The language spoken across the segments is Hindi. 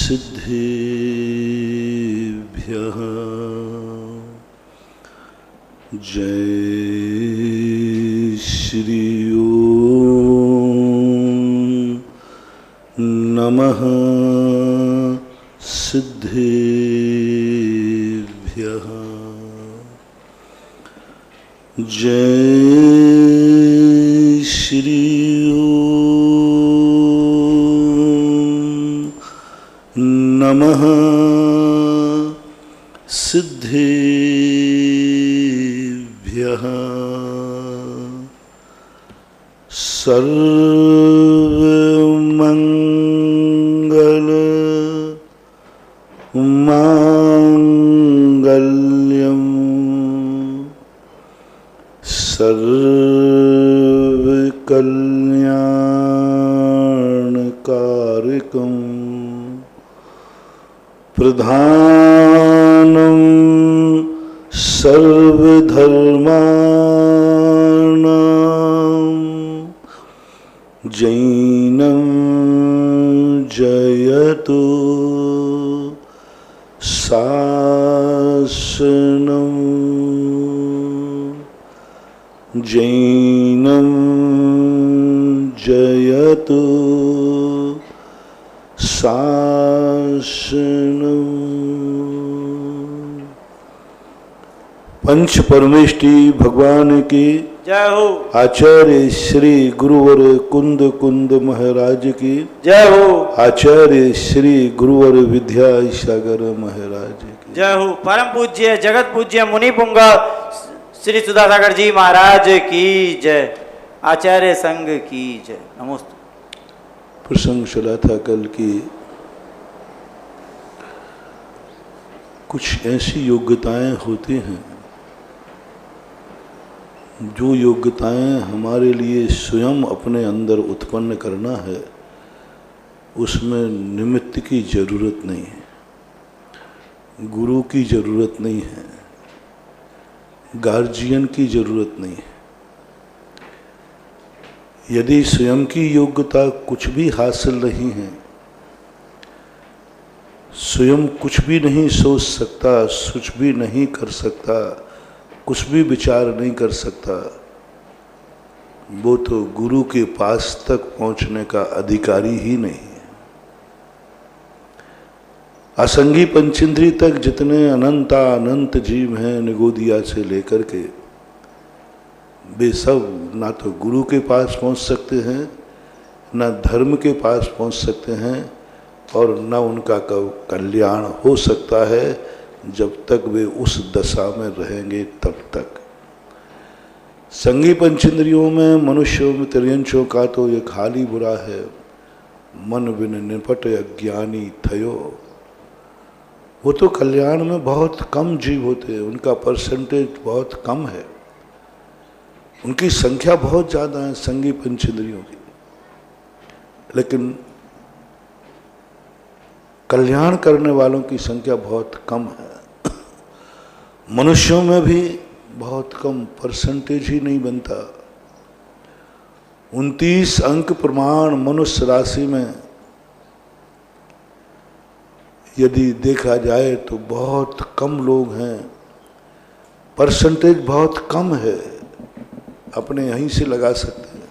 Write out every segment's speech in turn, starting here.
सिद्धेभ्यः जय श्री ओम नमः सिद्धेभ्यः जय श्री नमः सिद्धेभ्यः सर्वमंगल मांगल्यं सर्वकल्याणकारिकं प्रधानं सर्वधर्माणां जैनं जयतु शासनं जैनं जयतु शासनं। पंच परमेष्टि भगवान की जय हो। आचार्य श्री गुरुवर कुंद कुंद महाराज की जय हो। आचार्य श्री गुरुवर विद्या सागर महाराज की जय हो। परम पूज्य जगत पूज्य मुनि पुंग श्री सुधासागर जी महाराज की जय। आचार्य संघ की जय। नमस्ते। प्रसंग चला था कल की कुछ ऐसी योग्यताएं होती हैं जो योग्यताएं हमारे लिए स्वयं अपने अंदर उत्पन्न करना है, उसमें निमित्त की जरूरत नहीं है, गुरु की जरूरत नहीं है, गार्जियन की जरूरत नहीं है। यदि स्वयं की योग्यता कुछ भी हासिल नहीं है, स्वयं कुछ भी नहीं सोच सकता, कुछ भी नहीं कर सकता, कुछ भी विचार नहीं कर सकता, वो तो गुरु के पास तक पहुंचने का अधिकारी ही नहीं है। असंगी पंचेंद्री तक जितने अनंत जीव हैं निगोदिया से लेकर के, वे सब ना तो गुरु के पास पहुंच सकते हैं, ना धर्म के पास पहुंच सकते हैं, और न उनका कल्याण हो सकता है जब तक वे उस दशा में रहेंगे तब तक। संगी पंचेंद्रियों में मनुष्यों में तिर्यंचों का तो ये खाली बुरा है, मन बिन निपट अज्ञानी थयो। वो तो कल्याण में बहुत कम जीव होते हैं, उनका परसेंटेज बहुत कम है, उनकी संख्या बहुत ज़्यादा है संगी पंचेंद्रियों की, लेकिन कल्याण करने वालों की संख्या बहुत कम है। मनुष्यों में भी बहुत कम, परसेंटेज ही नहीं बनता। 29 अंक प्रमाण मनुष्य राशि में यदि देखा जाए तो बहुत कम लोग हैं, परसेंटेज बहुत कम है, अपने यहीं से लगा सकते हैं।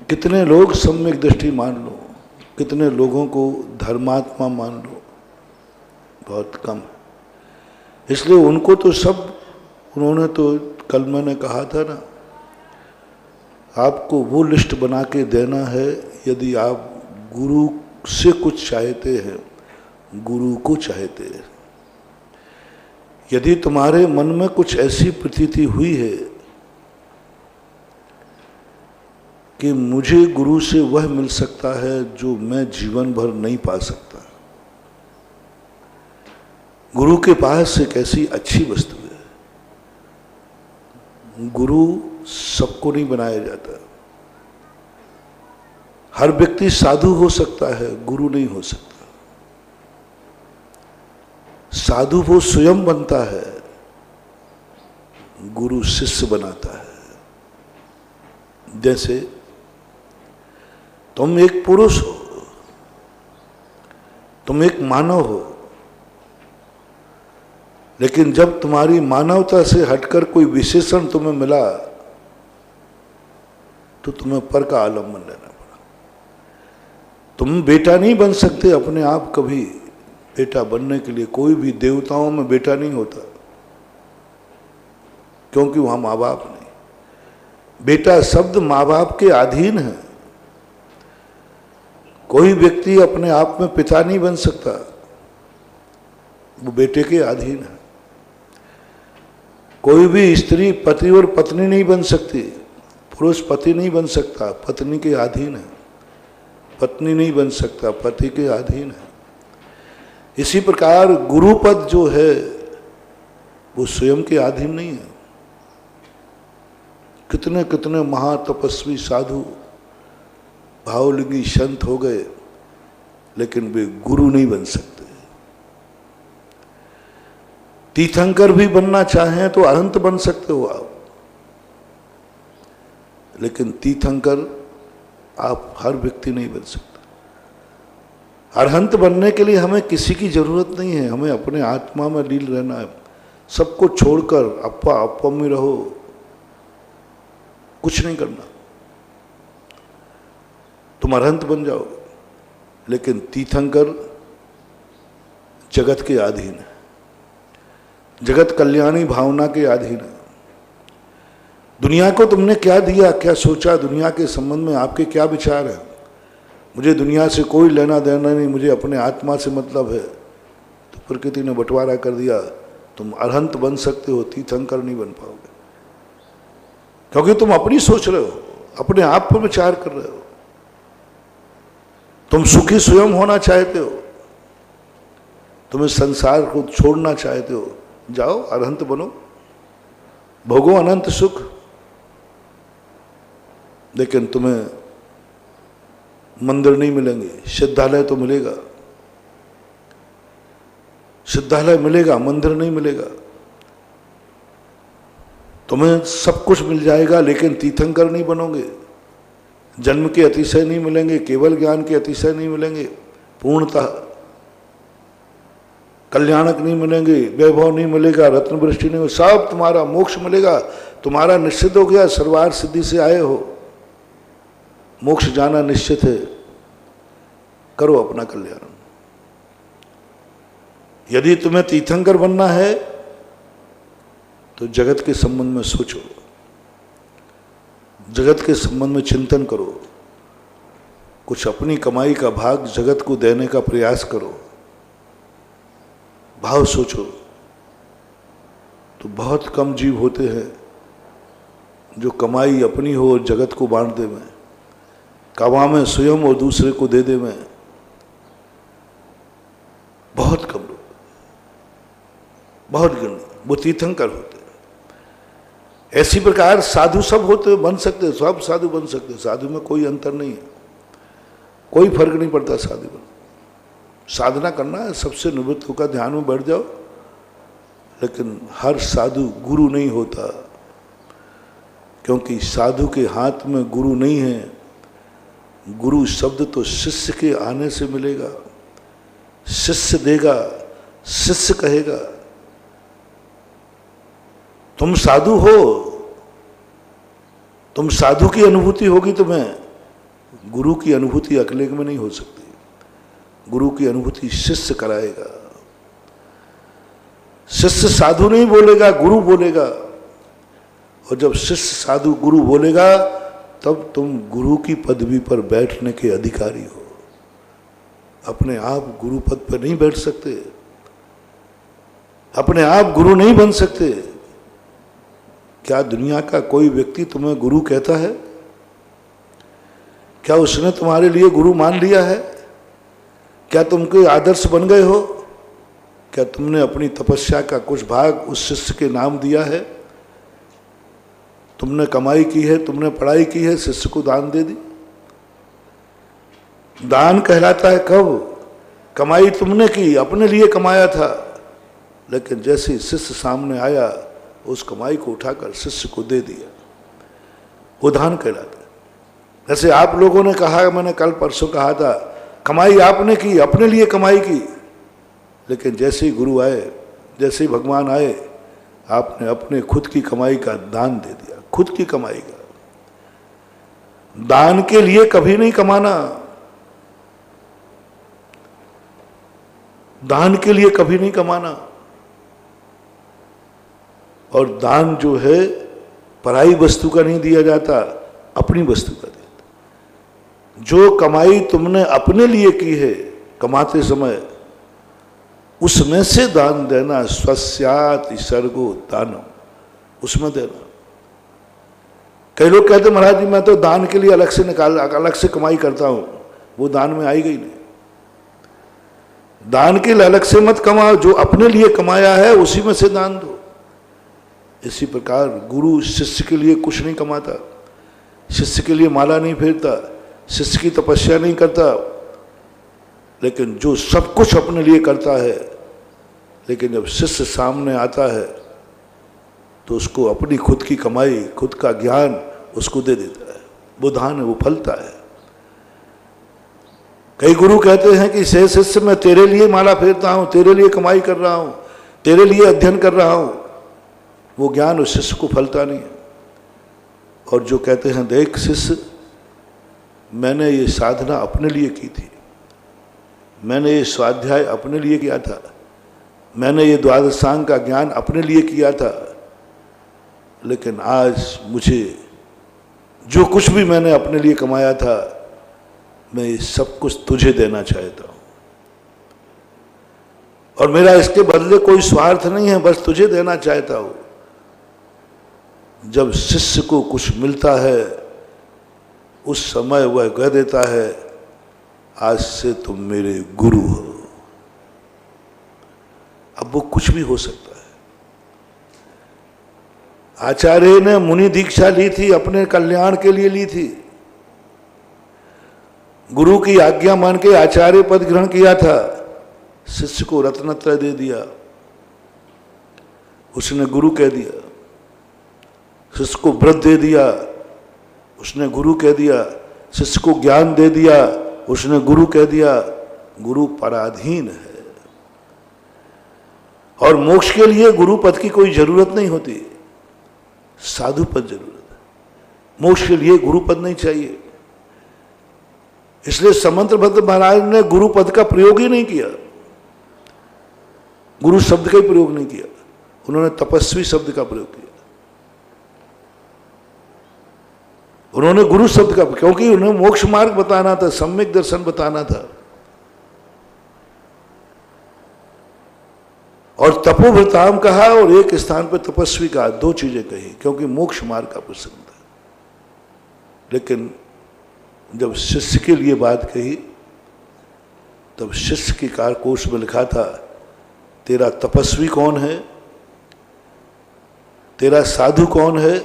कितने लोग सम्यक दृष्टि मान लो, कितने लोगों को धर्मात्मा मान लो, बहुत कम है। इसलिए उनको तो सब, उन्होंने तो कल मैंने कहा था ना, आपको वो लिस्ट बना के देना है, यदि आप गुरु से कुछ चाहते हैं, गुरु को चाहते हैं। यदि तुम्हारे मन में कुछ ऐसी प्रतीति हुई है कि मुझे गुरु से वह मिल सकता है जो मैं जीवन भर नहीं पा सकता, गुरु के पास एक ऐसी अच्छी वस्तु है। गुरु सबको नहीं बनाया जाता, हर व्यक्ति साधु हो सकता है, गुरु नहीं हो सकता। साधु वो स्वयं बनता है, गुरु शिष्य बनाता है। जैसे तुम एक पुरुष हो, तुम एक मानव हो, लेकिन जब तुम्हारी मानवता से हटकर कोई विशेषण तुम्हें मिला तो तुम्हें पर का आलम्बन लेना पड़ा। तुम बेटा नहीं बन सकते अपने आप कभी। बेटा बनने के लिए कोई भी देवताओं में बेटा नहीं होता, क्योंकि वहां माँ बाप नहीं। बेटा शब्द माँ बाप के अधीन है। कोई व्यक्ति अपने आप में पिता नहीं बन सकता, वो बेटे के अधीन है। कोई भी स्त्री पति और पत्नी नहीं बन सकती। पुरुष पति नहीं बन सकता, पत्नी के अधीन है। पत्नी नहीं बन सकता, पति के अधीन है। इसी प्रकार गुरुपद जो है वो स्वयं के अधीन नहीं है। कितने कितने महातपस्वी साधु भावलिंगी संत हो गए, लेकिन वे गुरु नहीं बन सकते। तीर्थंकर भी बनना चाहें तो अरहंत बन सकते हो आप, लेकिन तीर्थंकर आप हर व्यक्ति नहीं बन सकता। अरहंत बनने के लिए हमें किसी की जरूरत नहीं है। हमें अपने आत्मा में लीन रहना है। सबको छोड़कर अप्पा अप्पा में रहो, कुछ नहीं करना, तुम अरहंत बन जाओगे। लेकिन तीर्थंकर जगत के अधीन है, जगत कल्याणी भावना के अधीन है। दुनिया को तुमने क्या दिया, क्या सोचा, दुनिया के संबंध में आपके क्या विचार है? मुझे दुनिया से कोई लेना देना नहीं, मुझे अपने आत्मा से मतलब है। तो प्रकृति ने बंटवारा कर दिया। तुम अरहंत बन सकते हो, तीर्थंकर नहीं बन पाओगे, क्योंकि तुम अपनी सोच रहे हो, अपने आप पर विचार कर रहे हो। तुम सुखी स्वयं होना चाहते हो, तुम इस संसार को छोड़ना चाहते हो। जाओ अरहंत बनो, भोगो अनंत सुख। लेकिन तुम्हें मंदिर नहीं मिलेंगे, सिद्धालय तो मिलेगा। सिद्धालय मिलेगा, मंदिर नहीं मिलेगा। तुम्हें सब कुछ मिल जाएगा, लेकिन तीर्थंकर नहीं बनोगे। जन्म के अतिशय नहीं मिलेंगे, केवल ज्ञान के अतिशय नहीं मिलेंगे, पूर्णतः कल्याणक नहीं मिलेंगे, वैभव नहीं मिलेगा, रत्न वृष्टि नहीं, सब तुम्हारा मोक्ष मिलेगा। तुम्हारा निश्चित हो गया, सर्वार्थ सिद्धि से आए हो, मोक्ष जाना निश्चित है। करो अपना कल्याण। यदि तुम्हें तीर्थंकर बनना है तो जगत के संबंध में सोचो, जगत के संबंध में चिंतन करो, कुछ अपनी कमाई का भाग जगत को देने का प्रयास करो, भाव सोचो। तो बहुत कम जीव होते हैं जो कमाई अपनी हो और जगत को बांट दे में, कमा में स्वयं और दूसरे को दे दे में। बहुत कम लोग, बहुत गिने, वो तीर्थंकर होते हैं। ऐसी प्रकार साधु सब होते, बन सकते, सब साधु बन सकते। साधु में कोई अंतर नहीं है, कोई फर्क नहीं पड़ता साधु में। साधना करना है, सबसे निवृत्त होकर ध्यान में बैठ जाओ। लेकिन हर साधु गुरु नहीं होता, क्योंकि साधु के हाथ में गुरु नहीं है। गुरु शब्द तो शिष्य के आने से मिलेगा। शिष्य देगा, शिष्य कहेगा। तुम साधु हो, तुम साधु की अनुभूति होगी तुम्हें। गुरु की अनुभूति अकेले में नहीं हो सकती। गुरु की अनुभूति शिष्य कराएगा। शिष्य साधु नहीं बोलेगा, गुरु बोलेगा। और जब शिष्य साधु गुरु बोलेगा, तब तुम गुरु की पदवी पर बैठने के अधिकारी हो। अपने आप गुरु पद पर नहीं बैठ सकते, अपने आप गुरु नहीं बन सकते। क्या दुनिया का कोई व्यक्ति तुम्हें गुरु कहता है? क्या उसने तुम्हारे लिए गुरु मान लिया है? क्या तुम कोई आदर्श बन गए हो? क्या तुमने अपनी तपस्या का कुछ भाग उस शिष्य के नाम दिया है? तुमने कमाई की है, तुमने पढ़ाई की है, शिष्य को दान दे दी। दान कहलाता है कब? कमाई तुमने की, अपने लिए कमाया था, लेकिन जैसे शिष्य सामने आया, उस कमाई को उठाकर शिष्य को दे दिया, वो दान कहलाता है। जैसे आप लोगों ने कहा, मैंने कल परसों कहा था कमाई आपने की, अपने लिए कमाई की, लेकिन जैसे ही गुरु आए, जैसे ही भगवान आए, आपने अपने खुद की कमाई का दान दे दिया। खुद की कमाई का दान के लिए कभी नहीं कमाना, दान के लिए कभी नहीं कमाना। और दान जो है पराई वस्तु का नहीं दिया जाता, अपनी वस्तु का देता। जो कमाई तुमने अपने लिए की है कमाते समय, उसमें से दान देना। स्वस्यात् सर्गो दानम, उसमें देना। कई लोग कहते महाराज जी मैं तो दान के लिए अलग से कमाई करता हूं, वो दान में आई गई नहीं। दान के लिए अलग से मत कमाओ, जो अपने लिए कमाया है उसी में से दान दो। इसी प्रकार गुरु शिष्य के लिए कुछ नहीं कमाता, शिष्य के लिए माला नहीं फेरता, शिष्य की तपस्या नहीं करता, लेकिन जो सब कुछ अपने लिए करता है, लेकिन जब शिष्य सामने आता है तो उसको अपनी खुद की कमाई, खुद का ज्ञान उसको दे देता है। वो दान है, वो फलता है। कई गुरु कहते हैं कि से शिष्य मैं तेरे लिए माला फेरता हूं, तेरे लिए कमाई कर रहा हूं, तेरे लिए अध्ययन कर रहा हूं, वो ज्ञान उस शिष्य को फलता नहीं है। और जो कहते हैं देख शिष्य, मैंने ये साधना अपने लिए की थी, मैंने ये स्वाध्याय अपने लिए किया था, मैंने ये द्वादशांग का ज्ञान अपने लिए किया था, लेकिन आज मुझे जो कुछ भी मैंने अपने लिए कमाया था, मैं ये सब कुछ तुझे देना चाहता हूं। और मेरा इसके बदले कोई स्वार्थ नहीं है, बस तुझे देना चाहता हूं। जब शिष्य को कुछ मिलता है उस समय वह कह देता है आज से तुम मेरे गुरु हो। अब वो कुछ भी हो सकता है। आचार्य ने मुनि दीक्षा ली थी, अपने कल्याण के लिए ली थी। गुरु की आज्ञा मान के आचार्य पद ग्रहण किया था, शिष्य को रत्नत्रय दे दिया, उसने गुरु कह दिया। शिष्य को व्रत दे दिया, उसने गुरु कह दिया। शिष्य को ज्ञान दे दिया, उसने गुरु कह दिया। गुरु पराधीन है। और मोक्ष के लिए गुरु पद की कोई जरूरत नहीं होती, साधु पद जरूरत है। मोक्ष के लिए गुरु पद नहीं चाहिए। इसलिए समंतभद्र महाराज ने गुरु पद का प्रयोग ही नहीं किया, गुरु शब्द का ही प्रयोग नहीं किया, उन्होंने तपस्वी शब्द का प्रयोग किया। उन्होंने गुरु शब्द का, क्योंकि उन्हें मोक्ष मार्ग बताना था, सम्यक दर्शन बताना था। और तपोव्रताम कहा और एक स्थान पर तपस्वी कहा, दो चीजें कही, क्योंकि मोक्ष मार्ग का प्रसंग था। लेकिन जब शिष्य के लिए बात कही तब शिष्य के कारकोश में लिखा था तेरा तपस्वी कौन है, तेरा साधु कौन है।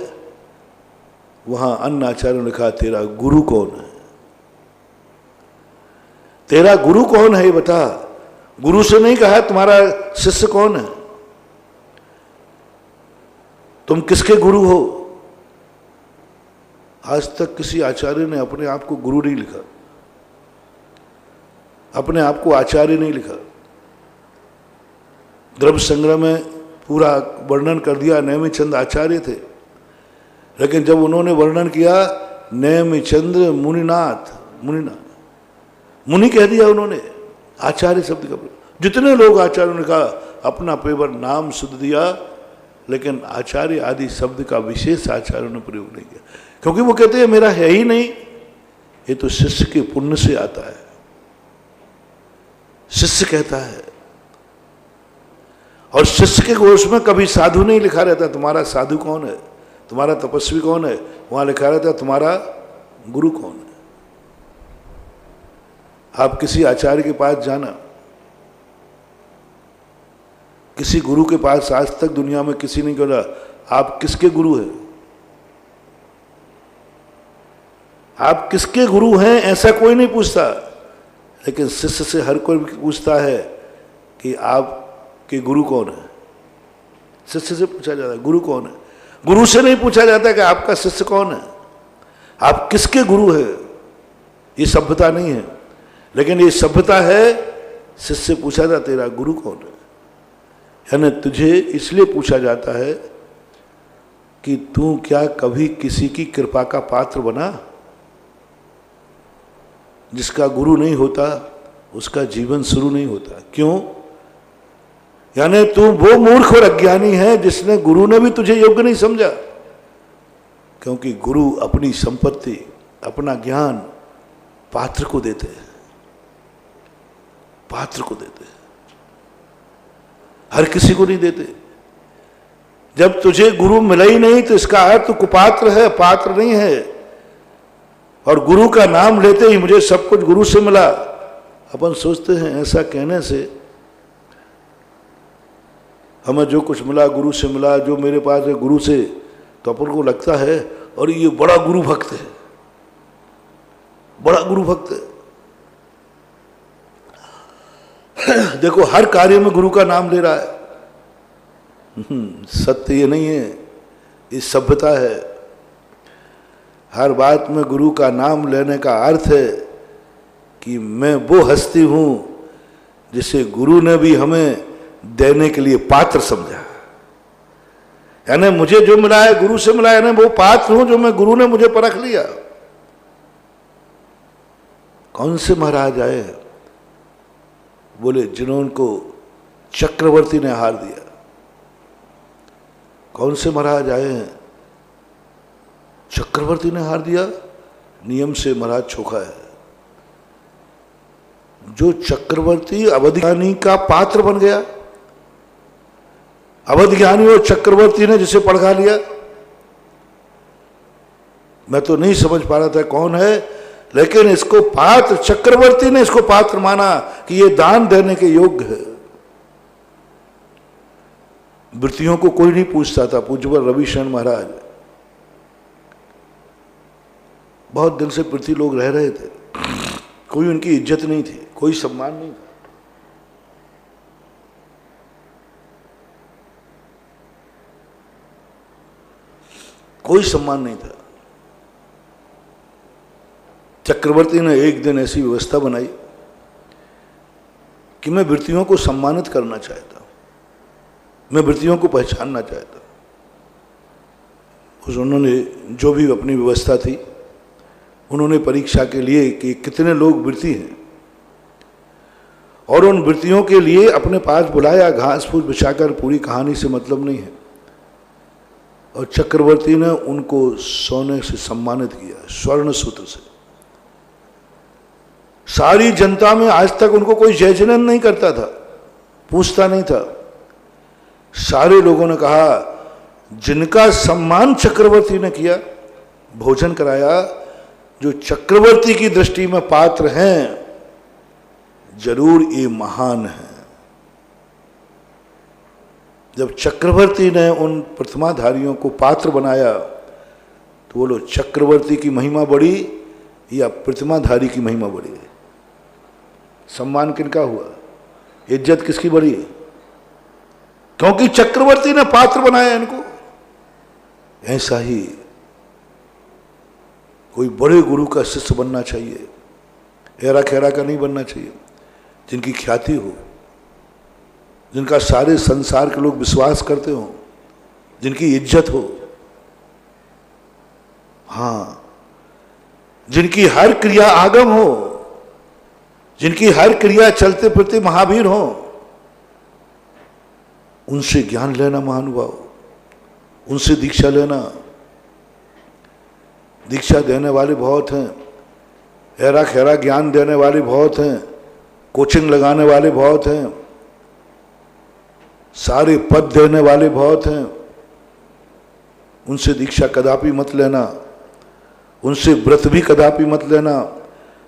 वहां अन्य आचार्यों ने लिखा तेरा गुरु कौन है। तेरा गुरु कौन है ये बता। गुरु से नहीं कहा तुम्हारा शिष्य कौन है, तुम किसके गुरु हो। आज तक किसी आचार्य ने अपने आप को गुरु नहीं लिखा, अपने आप को आचार्य नहीं लिखा। द्रव्य संग्रह में पूरा वर्णन कर दिया नेमिचंद आचार्य थे, लेकिन जब उन्होंने वर्णन किया नेमिचंद्र मुनिनाथ, मुनि कह दिया उन्होंने, आचार्य शब्द का प्रयोग। जितने लोग आचार्यों ने कहा अपना पेवर नाम शुद्ध दिया, लेकिन आचार्य आदि शब्द का विशेष आचार्यों ने प्रयोग नहीं किया, क्योंकि वो कहते हैं मेरा है ही नहीं, ये तो शिष्य के पुण्य से आता है। शिष्य कहता है, और शिष्य के कोश में कभी साधु नहीं लिखा रहता तुम्हारा साधु कौन है, तुम्हारा तपस्वी कौन है। वहां लिखा रहता तुम्हारा गुरु कौन है। आप किसी आचार्य के पास जाना, किसी गुरु के पास आज तक दुनिया में किसी नहीं कहा आप किसके गुरु हैं, आप किसके गुरु हैं, ऐसा कोई नहीं पूछता। लेकिन शिष्य से हर कोई पूछता है कि आपके गुरु कौन है। शिष्य से पूछा जाता है गुरु कौन है। गुरु से नहीं पूछा जाता कि आपका शिष्य कौन है, आप किसके गुरु है। ये सभ्यता नहीं है। लेकिन ये सभ्यता है, शिष्य पूछा था तेरा गुरु कौन है, यानी तुझे इसलिए पूछा जाता है कि तू क्या कभी किसी की कृपा का पात्र बना? जिसका गुरु नहीं होता उसका जीवन शुरू नहीं होता। क्यों? यानी तू वो मूर्ख और अज्ञानी है जिसने गुरु ने भी तुझे योग्य नहीं समझा, क्योंकि गुरु अपनी संपत्ति, अपना ज्ञान पात्र को देते हैं, पात्र को देते हैं, हर किसी को नहीं देते। जब तुझे गुरु मिला ही नहीं तो इसका अर्थ तू कुपात्र है, पात्र नहीं है। और गुरु का नाम लेते ही मुझे सब कुछ गुरु से मिला, अपन सोचते हैं ऐसा कहने से हमें जो कुछ मिला गुरु से मिला, जो मेरे पास है गुरु से, तो अपन को लगता है और ये बड़ा गुरु भक्त है, बड़ा गुरु भक्त है। देखो हर कार्य में गुरु का नाम ले रहा है। सत्य ये नहीं है, ये सभ्यता है। हर बात में गुरु का नाम लेने का अर्थ है कि मैं वो हस्ती हूं जिसे गुरु ने भी हमें देने के लिए पात्र समझा। यानी मुझे जो मिला है गुरु से मिला है, यानी वो पात्र हूं जो मैं गुरु ने मुझे परख लिया। कौन से महाराज आए? बोले जिन्होंने चक्रवर्ती ने हार दिया। कौन से महाराज आए हैं? चक्रवर्ती ने हार दिया, नियम से महाराज छोका है। जो चक्रवर्ती अवध ज्ञानी का पात्र बन गया, अवध ज्ञानी और चक्रवर्ती ने जिसे पढ़ा लिया। मैं तो नहीं समझ पा रहा था कौन है, लेकिन इसको पात्र, चक्रवर्ती ने इसको पात्र माना कि ये दान देने के योग्य है। वृत्तियों को कोई नहीं पूछता था। पूज्यवर रविशरण महाराज बहुत दिन से वृत्ति लोग रह रहे थे, कोई उनकी इज्जत नहीं थी, कोई सम्मान नहीं था। कोई सम्मान नहीं था। चक्रवर्ती ने एक दिन ऐसी व्यवस्था बनाई कि मैं वृत्तियों को सम्मानित करना चाहता हूं, मैं वृत्तियों को पहचानना चाहता हूं। उन्होंने जो भी अपनी व्यवस्था थी, उन्होंने परीक्षा के लिए कि कितने लोग वृत्ति हैं, और उन वृत्तियों के लिए अपने पास बुलाया। घास फूस बिछाकर, पूरी कहानी से मतलब नहीं है। और चक्रवर्ती ने उनको सोने से सम्मानित किया, स्वर्ण सूत्र से। सारी जनता में आज तक उनको कोई जय जयन नहीं करता था, पूछता नहीं था। सारे लोगों ने कहा जिनका सम्मान चक्रवर्ती ने किया, भोजन कराया, जो चक्रवर्ती की दृष्टि में पात्र हैं, जरूर ये महान है। जब चक्रवर्ती ने उन प्रतिमाधारियों को पात्र बनाया तो बोलो चक्रवर्ती की महिमा बढ़ी या प्रतिमाधारी की महिमा बढ़ी? सम्मान किनका हुआ? इज्जत किसकी बढ़ी? क्योंकि चक्रवर्ती ने पात्र बनाया इनको। ऐसा ही कोई बड़े गुरु का शिष्य बनना चाहिए, हेरा खेरा का नहीं बनना चाहिए। जिनकी ख्याति हो, जिनका सारे संसार के लोग विश्वास करते हो, जिनकी इज्जत हो, हाँ, जिनकी हर क्रिया आगम हो, जिनकी हर क्रिया चलते फिरते महावीर हो, उनसे ज्ञान लेना महानुभाव, उनसे दीक्षा लेना। दीक्षा देने वाले बहुत हैं, हेरा खेरा ज्ञान देने वाले बहुत हैं, कोचिंग लगाने वाले बहुत हैं, सारे पद देने वाले बहुत हैं। उनसे दीक्षा कदापि मत लेना, उनसे व्रत भी कदापि मत लेना,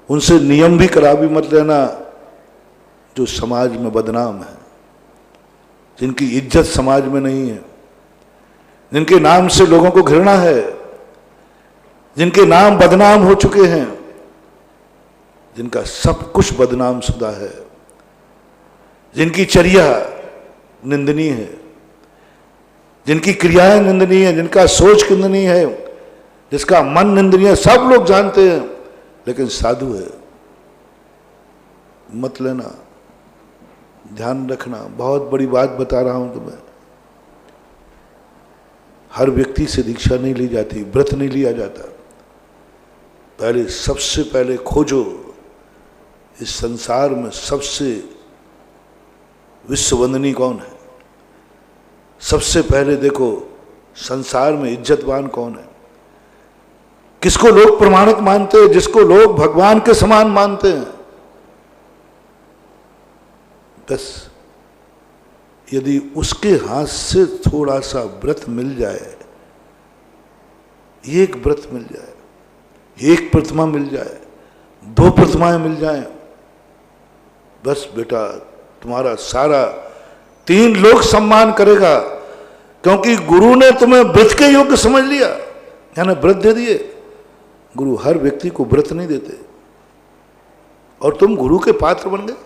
उनसे नियम भी कदापि मत लेना, जो समाज में बदनाम है, जिनकी इज्जत समाज में नहीं है, जिनके नाम से लोगों को घृणा है, जिनके नाम बदनाम हो चुके हैं, जिनका सब कुछ बदनाम शुदा है, जिनकी चर्या निंदनीय है, जिनकी क्रियाएं निंदनीय है, जिनका सोच निंदनीय है, जिसका मन निंदनीय है, सब लोग जानते हैं, लेकिन साधु है। मत लेना, ध्यान रखना। बहुत बड़ी बात बता रहा हूं तुम्हें। हर व्यक्ति से दीक्षा नहीं ली जाती, व्रत नहीं लिया जाता। पहले सबसे पहले खोजो इस संसार में सबसे विश्ववंदनी कौन है। सबसे पहले देखो संसार में इज्जतवान कौन है, किसको लोग प्रमाणित मानते हैं, जिसको लोग भगवान के समान मानते हैं। बस यदि उसके हाथ से थोड़ा सा व्रत मिल जाए, एक व्रत मिल जाए, एक प्रतिमा मिल जाए, 2 प्रतिमाएं मिल जाएं, बस बेटा तुम्हारा सारा 3 लोग सम्मान करेगा, क्योंकि गुरु ने तुम्हें व्रत के योग्य समझ लिया, यानी व्रत दे दिए। गुरु हर व्यक्ति को व्रत नहीं देते, और तुम गुरु के पात्र बन गए।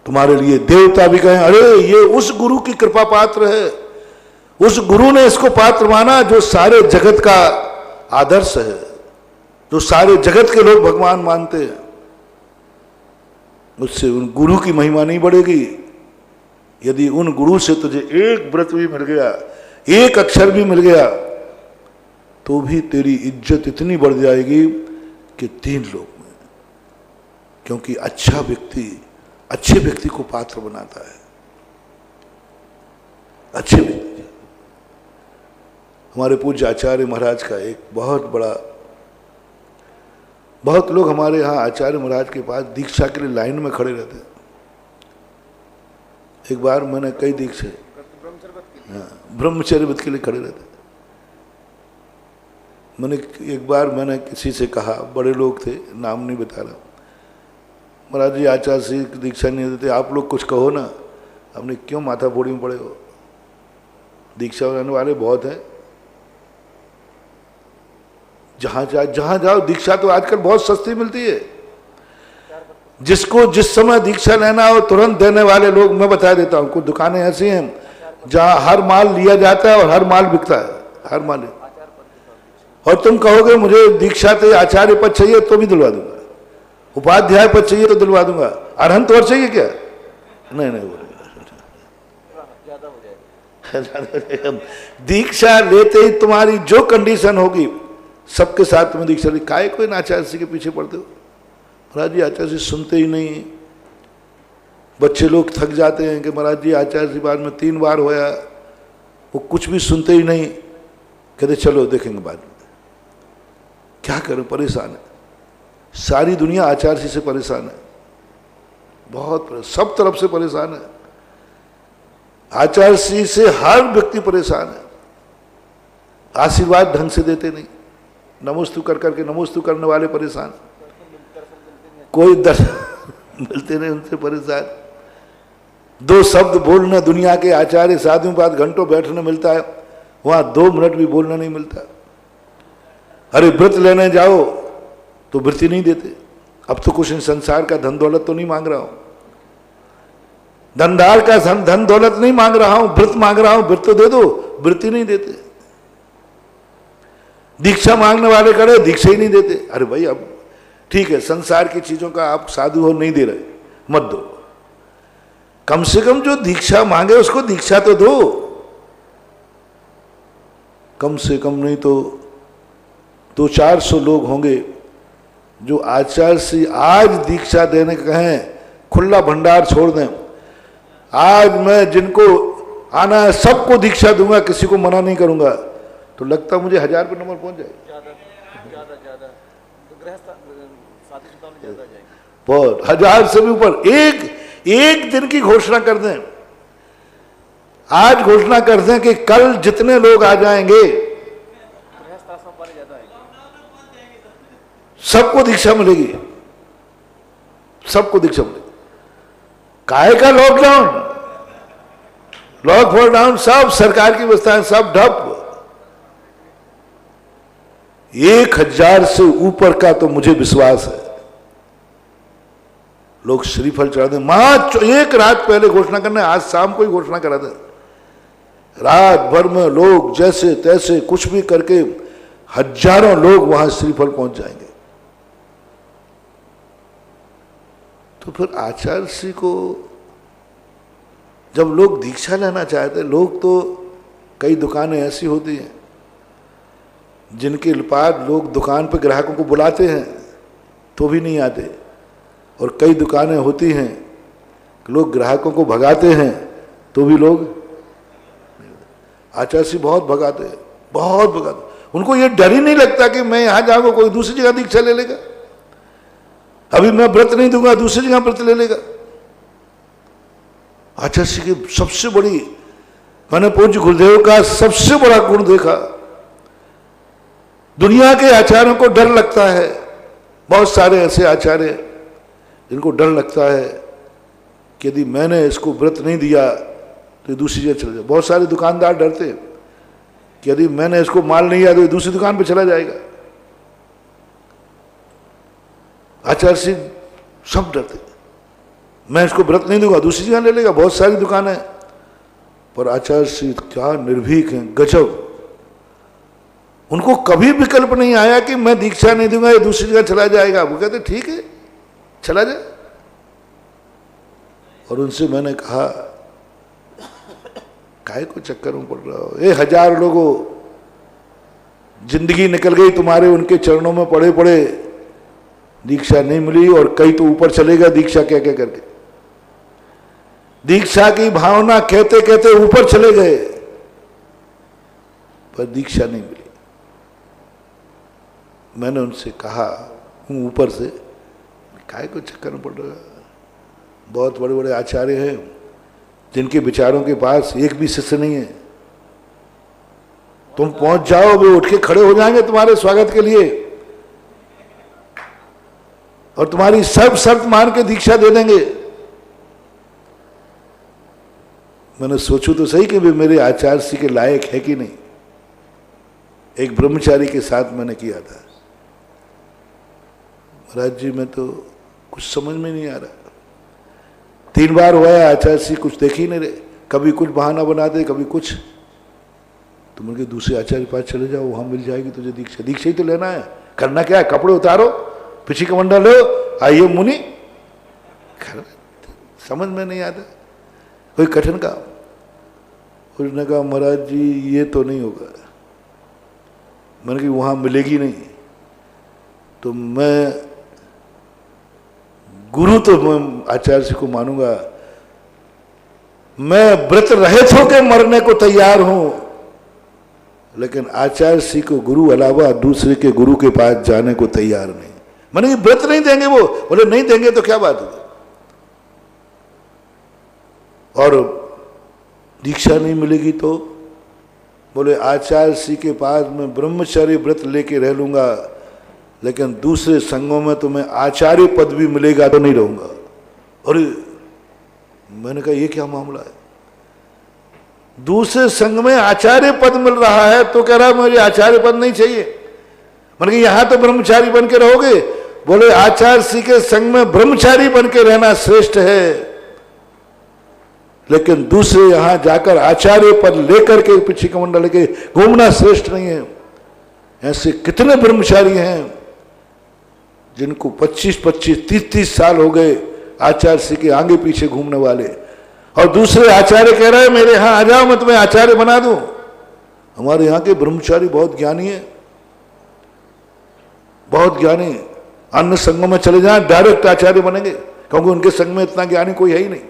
तुम्हारे लिए देवता भी कहें अरे ये उस गुरु की कृपा पात्र है, उस गुरु ने इसको पात्र माना जो सारे जगत का आदर्श है, जो सारे जगत के लोग भगवान मानते हैं। उससे उन गुरु की महिमा नहीं बढ़ेगी। यदि उन गुरु से तुझे एक व्रत भी मिल गया, एक अक्षर भी मिल गया, तो भी तेरी इज्जत इतनी बढ़ जाएगी कि 3 लोग में, क्योंकि अच्छा व्यक्ति अच्छे व्यक्ति को पात्र बनाता है। अच्छे व्यक्ति, हमारे पूज्य आचार्य महाराज का एक बहुत बड़ा, बहुत लोग हमारे यहाँ आचार्य महाराज के पास दीक्षा के लिए लाइन में खड़े रहते हैं। एक बार मैंने कई दीक्षा, ब्रह्मचर्य व्रत के लिए खड़े रहते। एक बार मैंने किसी से कहा, बड़े लोग थे, नाम नहीं बता रहा, महाराज जी आचार्य से दीक्षा नहीं देते, आप लोग कुछ कहो ना। हमने क्यों माथा फोड़ी में पड़े हो, दीक्षा लेने वाले बहुत हैं, जहां जाओ दीक्षा तो आजकल बहुत सस्ती मिलती है। जिसको जिस समय दीक्षा लेना हो तुरंत देने वाले लोग मैं बता देता हूं। कुछ दुकानें ऐसी हैं जहां हर माल लिया जाता है और हर माल बिकता है, हर माल। और तुम कहोगे मुझे दीक्षा से आचार्य पद चाहिए तो भी दिलवा दूंगा, उपाध्याय पद चाहिए तो दिलवा दूंगा, अरहंत और चाहिए क्या? नहीं नहीं बोलेगा, दीक्षा लेते ही तुम्हारी जो कंडीशन होगी सबके साथ तुम्हें दीक्षा ली। काहे कोई आचार्य जी के पीछे पड़ते हो? महाराज जी आचार्य जी सुनते ही नहीं। बच्चे लोग थक जाते हैं कि महाराज जी आचार्य जी बाद में 3 बार होया, वो कुछ भी सुनते ही नहीं, कहते चलो देखेंगे बाद में। क्या करें, परेशान है। सारी दुनिया आचार्य जी से परेशान है, बहुत सब तरफ से परेशान है। आचार्य जी से हर व्यक्ति परेशान है। आशीर्वाद ढंग से देते नहीं, नमोस्तु कर करके नमोस्तु करने वाले परेशान, कोई दर्शन मिलते नहीं, उनसे परेशान। 2 शब्द बोलना दुनिया के आचार्य साधुओं के पास घंटों बैठने मिलता है, वहां 2 मिनट भी बोलना नहीं मिलता। अरे व्रत लेने जाओ तो वृत्ति नहीं देते। अब तो कुछ संसार का धन दौलत तो नहीं मांग रहा हूं, धनदार का धन दौलत नहीं मांग रहा हूं, व्रत मांग रहा हूं, व्रत तो दे दो, वृत्ति नहीं देते। दीक्षा मांगने वाले करे, दीक्षा ही नहीं देते। अरे भाई अब ठीक है, संसार की चीजों का आप साधु हो नहीं दे रहे, मत दो, कम से कम जो दीक्षा मांगे उसको दीक्षा तो दो। कम से कम नहीं तो 200-400 लोग होंगे जो आचार्य से आज दीक्षा देने कहें, खुला भंडार छोड़ दें। आज मैं जिनको आना है सबको दीक्षा दूंगा, किसी को मना नहीं करूंगा, तो लगता मुझे 1000 पे नंबर पहुंच जाए, बहुत 1000 से भी ऊपर। एक दिन की घोषणा कर दें, आज घोषणा कर दें कि कल जितने लोग आ जाएंगे सबको दीक्षा मिलेगी, सबको दीक्षा मिलेगी। काहे का लॉकडाउन, लॉकडाउन, सब सरकार की व्यवस्थाएं सब ठप। 1000 से ऊपर का तो मुझे विश्वास है लोग श्रीफल चढ़ा दें। एक रात पहले घोषणा करना, आज शाम को ही घोषणा करा दें, रात भर में लोग जैसे तैसे कुछ भी करके हजारों लोग वहां श्रीफल पहुंच जाएंगे। तो फिर आचार्य श्री को जब लोग दीक्षा लेना चाहते, लोग तो कई दुकानें ऐसी होती हैं जिनके बाद लोग दुकान पर ग्राहकों को बुलाते हैं तो भी नहीं आते, और कई दुकानें होती हैं कि लोग ग्राहकों को भगाते हैं तो भी लोग, आचार्य श्री बहुत भगाते हैं, बहुत भगाते। उनको ये डर ही नहीं लगता कि मैं यहां जाऊंगा कोई दूसरी जगह दीक्षा ले लेगा, अभी मैं व्रत नहीं दूंगा दूसरी जगह व्रत ले लेगा। आचार्य श्री की सबसे बड़ी, मैंने पूज्य गुरुदेव का सबसे बड़ा गुण देखा, दुनिया के आचार्यों को डर लगता है, बहुत सारे ऐसे आचार्य जिनको डर लगता है कि यदि मैंने इसको व्रत नहीं दिया तो दूसरी जगह चला जाए। बहुत सारे दुकानदार डरते हैं कि यदि मैंने इसको माल नहीं दिया तो ये दूसरी दुकान पे चला जाएगा। आचार्य श्री सब डरते, मैं इसको व्रत नहीं दूंगा दूसरी जगह ले लेगा। बहुत सारी दुकानें, पर आचार्य श्री क्या निर्भीक हैं, गजब। उनको कभी विकल्प नहीं आया कि मैं दीक्षा नहीं दूंगा ये दूसरी जगह चला जाएगा। वो कहते ठीक है चला जाए। और उनसे मैंने कहा काहे को चक्कर में पड़ रहा हो, 1000 लोगों जिंदगी निकल गई तुम्हारे उनके चरणों में पड़े पड़े, दीक्षा नहीं मिली, और कई तो ऊपर चलेगा दीक्षा क्या क्या करके, दीक्षा की भावना कहते कहते ऊपर चले गए पर दीक्षा नहीं मिली। मैंने उनसे कहा हूं ऊपर से, काहे को चक्कर में पड़ रहा है, बहुत बड़े बड़े आचार्य हैं जिनके विचारों के पास एक भी शिष्य नहीं है, तुम पहुंच जाओ वे उठ के खड़े हो जाएंगे तुम्हारे स्वागत के लिए और तुम्हारी सब शर्त मान के दीक्षा दे देंगे। मैंने सोचू तो सही कि वे मेरे आचार्य श्री के लायक है कि नहीं। एक ब्रह्मचारी के साथ मैंने किया था, महाराज जी मैं तो कुछ समझ में नहीं आ रहा, 3 बार हुआ है आचार्य श्री कुछ देख ही नहीं रहे, कभी कुछ बहाना बना दे कभी कुछ, तो मुझे दूसरे आचार्य के पास चले जाओ वहां मिल जाएगी तुझे दीक्षा। दीक्षा ही तो लेना है, करना क्या है, कपड़े उतारो पिछी कमंडल लो आइए मुनि, समझ में नहीं आता, कोई कठिन काम। उसने कहा महाराज जी ये तो नहीं होगा। मैंने कहा वहां मिलेगी नहीं, तो मैं गुरु तो मैं आचार्य जी को मानूंगा, मैं व्रत रहित होकर मरने को तैयार हूं, लेकिन आचार्य श्री को गुरु अलावा दूसरे के गुरु के पास जाने को तैयार नहीं। मैंने व्रत नहीं देंगे, वो बोले नहीं देंगे तो क्या बात है, और दीक्षा नहीं मिलेगी तो बोले आचार्य श्री के पास मैं ब्रह्मचर्य व्रत लेके रह लूंगा, लेकिन दूसरे संघों में तो मैं आचार्य पद भी मिलेगा तो नहीं रहूंगा। और मैंने कहा ये क्या मामला है, दूसरे संघ में आचार्य पद मिल रहा है तो कह रहा है मुझे आचार्य पद नहीं चाहिए। मैंने कहा यहां तो ब्रह्मचारी बन के रहोगे, बोले आचार्य श्री के संघ में ब्रह्मचारी बन के रहना श्रेष्ठ है, लेकिन दूसरे यहां जाकर आचार्य पद लेकर के पिछी कमंडल लेके घूमना श्रेष्ठ नहीं है। ऐसे कितने ब्रह्मचारी हैं जिनको 25-25, 30-30 साल हो गए आचार्य श्री के आगे पीछे घूमने वाले, और दूसरे आचार्य कह रहे हैं मेरे यहां आ जाओ मैं तुम्हें आचार्य बना दूं। हमारे यहां के ब्रह्मचारी बहुत ज्ञानी है, बहुत ज्ञानी, अन्य संघों में चले जाएं डायरेक्ट आचार्य बनेंगे, क्योंकि उनके संघ में इतना ज्ञानी कोई है ही नहीं।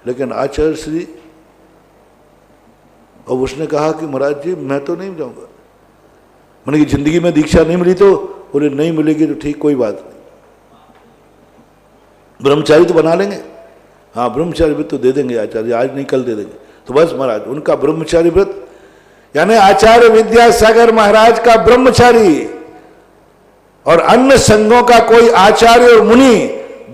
लेकिन आचार्य श्री, और उसने कहा कि महाराज जी मैं तो नहीं जाऊंगा। मैंने कि जिंदगी में दीक्षा नहीं मिली तो बोले नहीं मिलेगी तो ठीक कोई बात नहीं, ब्रह्मचारी तो बना लेंगे, हाँ ब्रह्मचारी व्रत तो दे देंगे आचार्य, आज नहीं कल दे देंगे। तो बस महाराज उनका ब्रह्मचारी व्रत, यानी आचार्य विद्यासागर महाराज का ब्रह्मचारी और अन्य संघों का कोई आचार्य और मुनि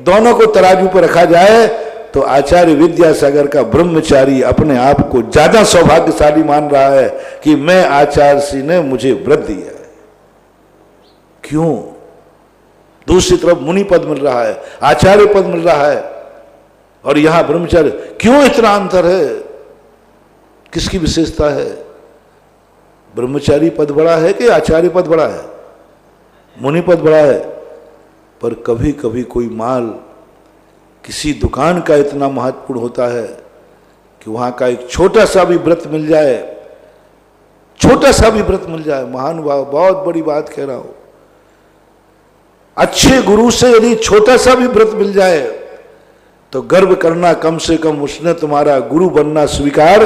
दोनों को तराजू पर रखा जाए तो आचार्य विद्यासागर का ब्रह्मचारी अपने आप को ज्यादा सौभाग्यशाली मान रहा है कि मैं आचार्य श्री ने मुझे व्रत दिया है। क्यों? दूसरी तरफ मुनि पद मिल रहा है, आचार्य पद मिल रहा है, और यहां ब्रह्मचारी। क्यों इतना अंतर है? किसकी विशेषता है? ब्रह्मचारी पद बड़ा है कि आचार्य पद बड़ा है? मुनि पद बड़ा है? पर कभी कभी कोई माल किसी दुकान का इतना महत्वपूर्ण होता है कि वहां का एक छोटा सा भी व्रत मिल जाए, छोटा सा भी व्रत मिल जाए, महानुभाव बहुत बड़ी बात कह रहा हूं, अच्छे गुरु से यदि छोटा सा भी व्रत मिल जाए तो गर्व करना, कम से कम उसने तुम्हारा गुरु बनना स्वीकार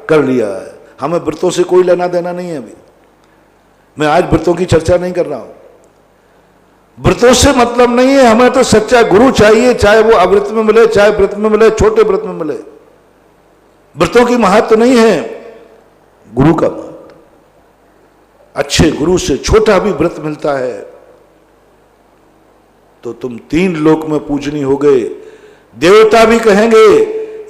कर लिया है। हमें व्रतों से कोई लेना देना नहीं है। अभी मैं आज व्रतों की चर्चा नहीं कर रहा हूं, व्रतों से मतलब नहीं है, हमें तो सच्चा गुरु चाहिए, चाहे वो अव्रत में मिले, चाहे व्रत में मिले, छोटे व्रत में मिले। व्रतों की महत्व नहीं है, गुरु का महत्व। अच्छे गुरु से छोटा भी व्रत मिलता है तो तुम 3 लोक में पूजनी हो गए। देवता भी कहेंगे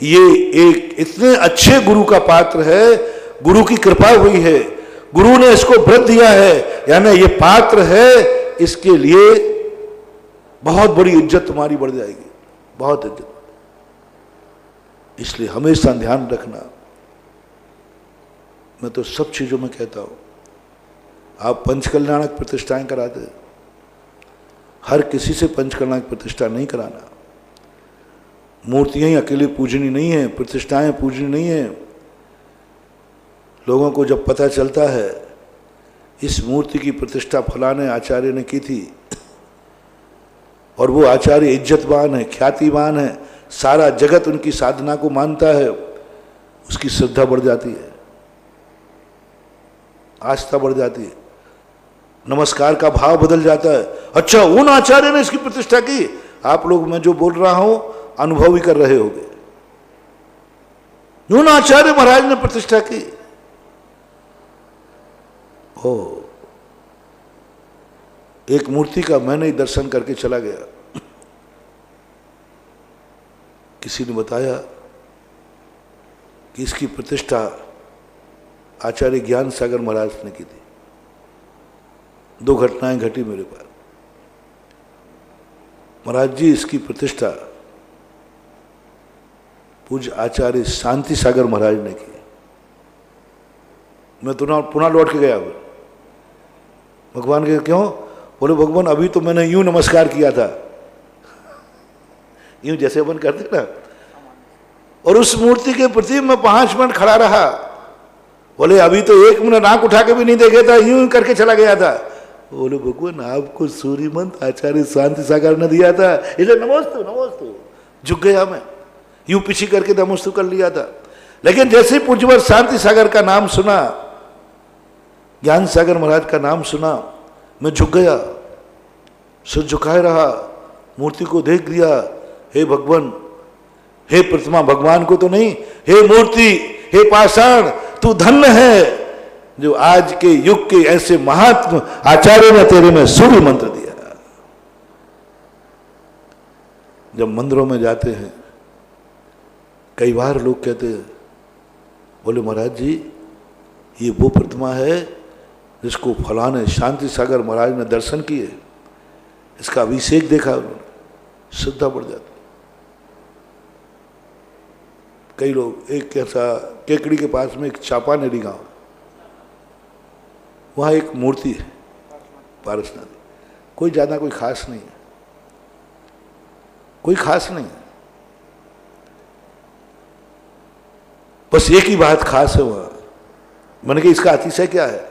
ये एक इतने अच्छे गुरु का पात्र है, गुरु की कृपा हुई है, गुरु ने इसको व्रत दिया है, यानी ये पात्र है, इसके लिए बहुत बड़ी इज्जत तुम्हारी बढ़ जाएगी, बहुत इज्जत। इसलिए हमेशा ध्यान रखना। मैं तो सब चीजों में कहता हूं, आप पंचकल्याणक प्रतिष्ठाएं कराते, हर किसी से पंचकल्याणक प्रतिष्ठा नहीं कराना। मूर्तियां ही अकेले पूजनी नहीं है, प्रतिष्ठाएं पूजनी नहीं है। लोगों को जब पता चलता है इस मूर्ति की प्रतिष्ठा फलाने आचार्य ने की थी और वो आचार्य इज्जतवान है, ख्यातिवान है, सारा जगत उनकी साधना को मानता है, उसकी श्रद्धा बढ़ जाती है, आस्था बढ़ जाती है, नमस्कार का भाव बदल जाता है। अच्छा, उन आचार्य ने इसकी प्रतिष्ठा की। आप लोग मैं जो बोल रहा हूं अनुभव ही कर रहे होंगे। उन आचार्य महाराज ने प्रतिष्ठा की। हो एक मूर्ति का मैंने ही दर्शन करके चला गया। किसी ने बताया कि इसकी प्रतिष्ठा आचार्य ज्ञान सागर महाराज ने की थी। 2 घटनाएं घटी मेरे पास। महाराज जी इसकी प्रतिष्ठा पूज्य आचार्य शांति सागर महाराज ने की। मैं पुनः लौट के गया भगवान के। क्यों? बोले भगवान अभी तो मैंने यूं नमस्कार किया था, यूं जैसे अपन करते ना, और उस मूर्ति के प्रति मैं 5 मिनट खड़ा रहा। बोले अभी तो 1 मिनट आंख उठा के भी नहीं देखे था, यूं करके चला गया था। बोले भगवान आपको सूर्य मंत्र आचार्य शांति सागर ने दिया था, इसलिए नमोस्तु नमोस्तु झुक गया। मैं यूं पीछे करके नमोस्तु कर लिया था। लेकिन जैसे ही पूज्यवर शांति सागर का नाम सुना, ज्ञान सागर महाराज का नाम सुना, मैं झुक गया, सिर झुकाए रहा, मूर्ति को देख लिया। हे भगवान, हे प्रतिमा, भगवान को तो नहीं, हे मूर्ति, हे पाषाण, तू धन्य है जो आज के युग के ऐसे महात्मा आचार्य ने तेरे में सूर्य मंत्र दिया। जब मंदिरों में जाते हैं कई बार लोग कहते हैं, बोले महाराज जी ये वो प्रतिमा है जिसको फलाने शांति सागर महाराज ने दर्शन किए, इसका अभिषेक देखा उन्होंने, श्रद्धा बढ़ जाती। कई लोग, एक कैसा केकड़ी के पास में एक चापानेरी गांव, वहाँ एक मूर्ति है पारसनाथ, कोई ज़्यादा कोई खास नहीं है, कोई खास नहीं है, बस एक ही बात खास है वहाँ। मैंने कहा इसका अतिशय क्या है,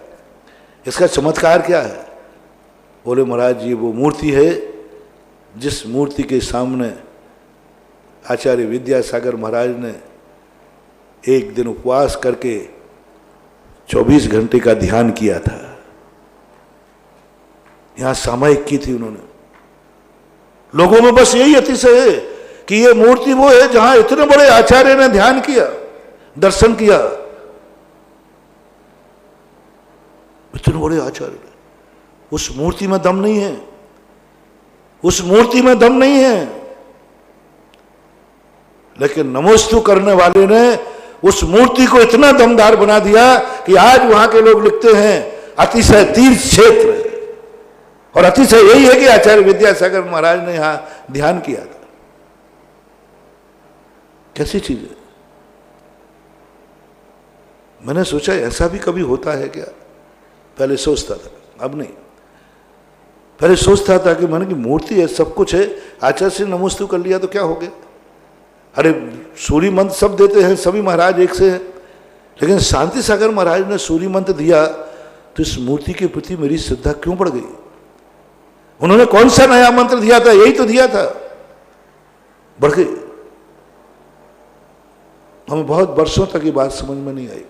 इसका चमत्कार क्या है? बोले महाराज जी वो मूर्ति है जिस मूर्ति के सामने आचार्य विद्यासागर महाराज ने एक दिन उपवास करके 24 घंटे का ध्यान किया था। यहां सामयिक की थी उन्होंने। लोगों में बस यही अतिशय है कि ये मूर्ति वो है जहां इतने बड़े आचार्य ने ध्यान किया, दर्शन किया, इतने बड़े आचार्य ने। उस मूर्ति में दम नहीं है, उस मूर्ति में दम नहीं है, लेकिन नमोस्तु करने वाले ने उस मूर्ति को इतना दमदार बना दिया कि आज वहां के लोग लिखते हैं अतिशय तीर्थ क्षेत्र है। और अतिशय यही है कि आचार्य विद्यासागर महाराज ने यहां ध्यान किया था। कैसी चीज है? मैंने सोचा ऐसा भी कभी होता है क्या? पहले सोचता था, अब नहीं। पहले सोचता था कि मैंने कि मूर्ति है, सब कुछ है, आचार्य से नमोस्तु कर लिया तो क्या हो गया। अरे सूर्य मंत्र सब देते हैं, सभी महाराज एक से हैं, लेकिन शांति सागर महाराज ने सूर्य मंत्र दिया तो इस मूर्ति के प्रति मेरी श्रद्धा क्यों बढ़ गई। उन्होंने कौन सा नया मंत्र दिया था, यही तो दिया था, बढ़ गई। हमें बहुत वर्षों तक ये बात समझ में नहीं आई।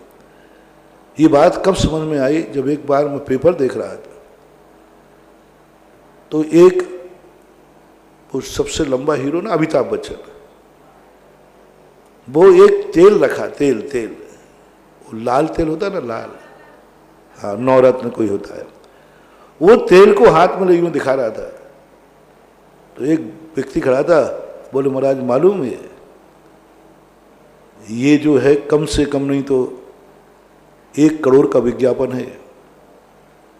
ये बात कब समझ में आई, जब एक बार मैं पेपर देख रहा था तो एक वो सबसे लंबा हीरो ना अमिताभ बच्चन, वो एक तेल रखा, तेल वो लाल तेल होता है ना, लाल, हाँ नवरत्न कोई होता है, वो तेल को हाथ में यूं दिखा रहा था। तो एक व्यक्ति खड़ा था, बोले महाराज मालूम है ये जो है कम से कम नहीं तो 1 करोड़ का विज्ञापन है।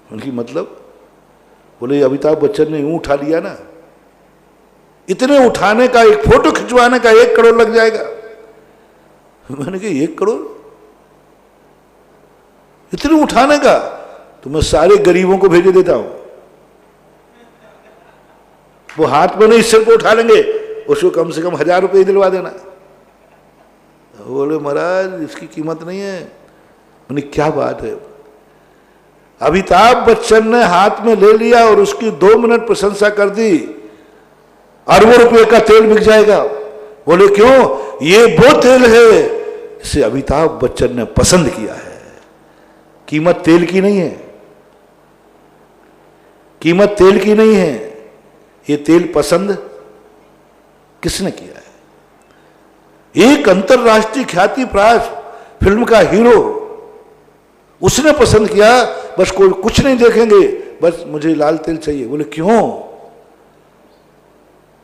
उनकी मतलब, बोले अमिताभ बच्चन ने यूं उठा लिया ना, इतने उठाने का, एक फोटो खिंचवाने का 1 करोड़ लग जाएगा। मैंने कहा 1 करोड़ इतने उठाने का, तो मैं सारे गरीबों को भेजे देता हूं, वो हाथ में नहीं सिर को उठा लेंगे, उसको कम से कम 1000 रुपये दिलवा देना। बोले महाराज इसकी कीमत नहीं है। मैंने क्या बात है, अमिताभ बच्चन ने हाथ में ले लिया और उसकी 2 मिनट प्रशंसा कर दी, अरबों रुपए का तेल बिक जाएगा। बोले क्यों, ये वो तेल है इसे अमिताभ बच्चन ने पसंद किया है। कीमत तेल की नहीं है, कीमत तेल की नहीं है, ये तेल पसंद किसने किया है। एक अंतरराष्ट्रीय ख्याति प्राप्त फिल्म का हीरो, उसने पसंद किया, बस कोई कुछ नहीं देखेंगे, बस मुझे लाल तेल चाहिए। बोले क्यों,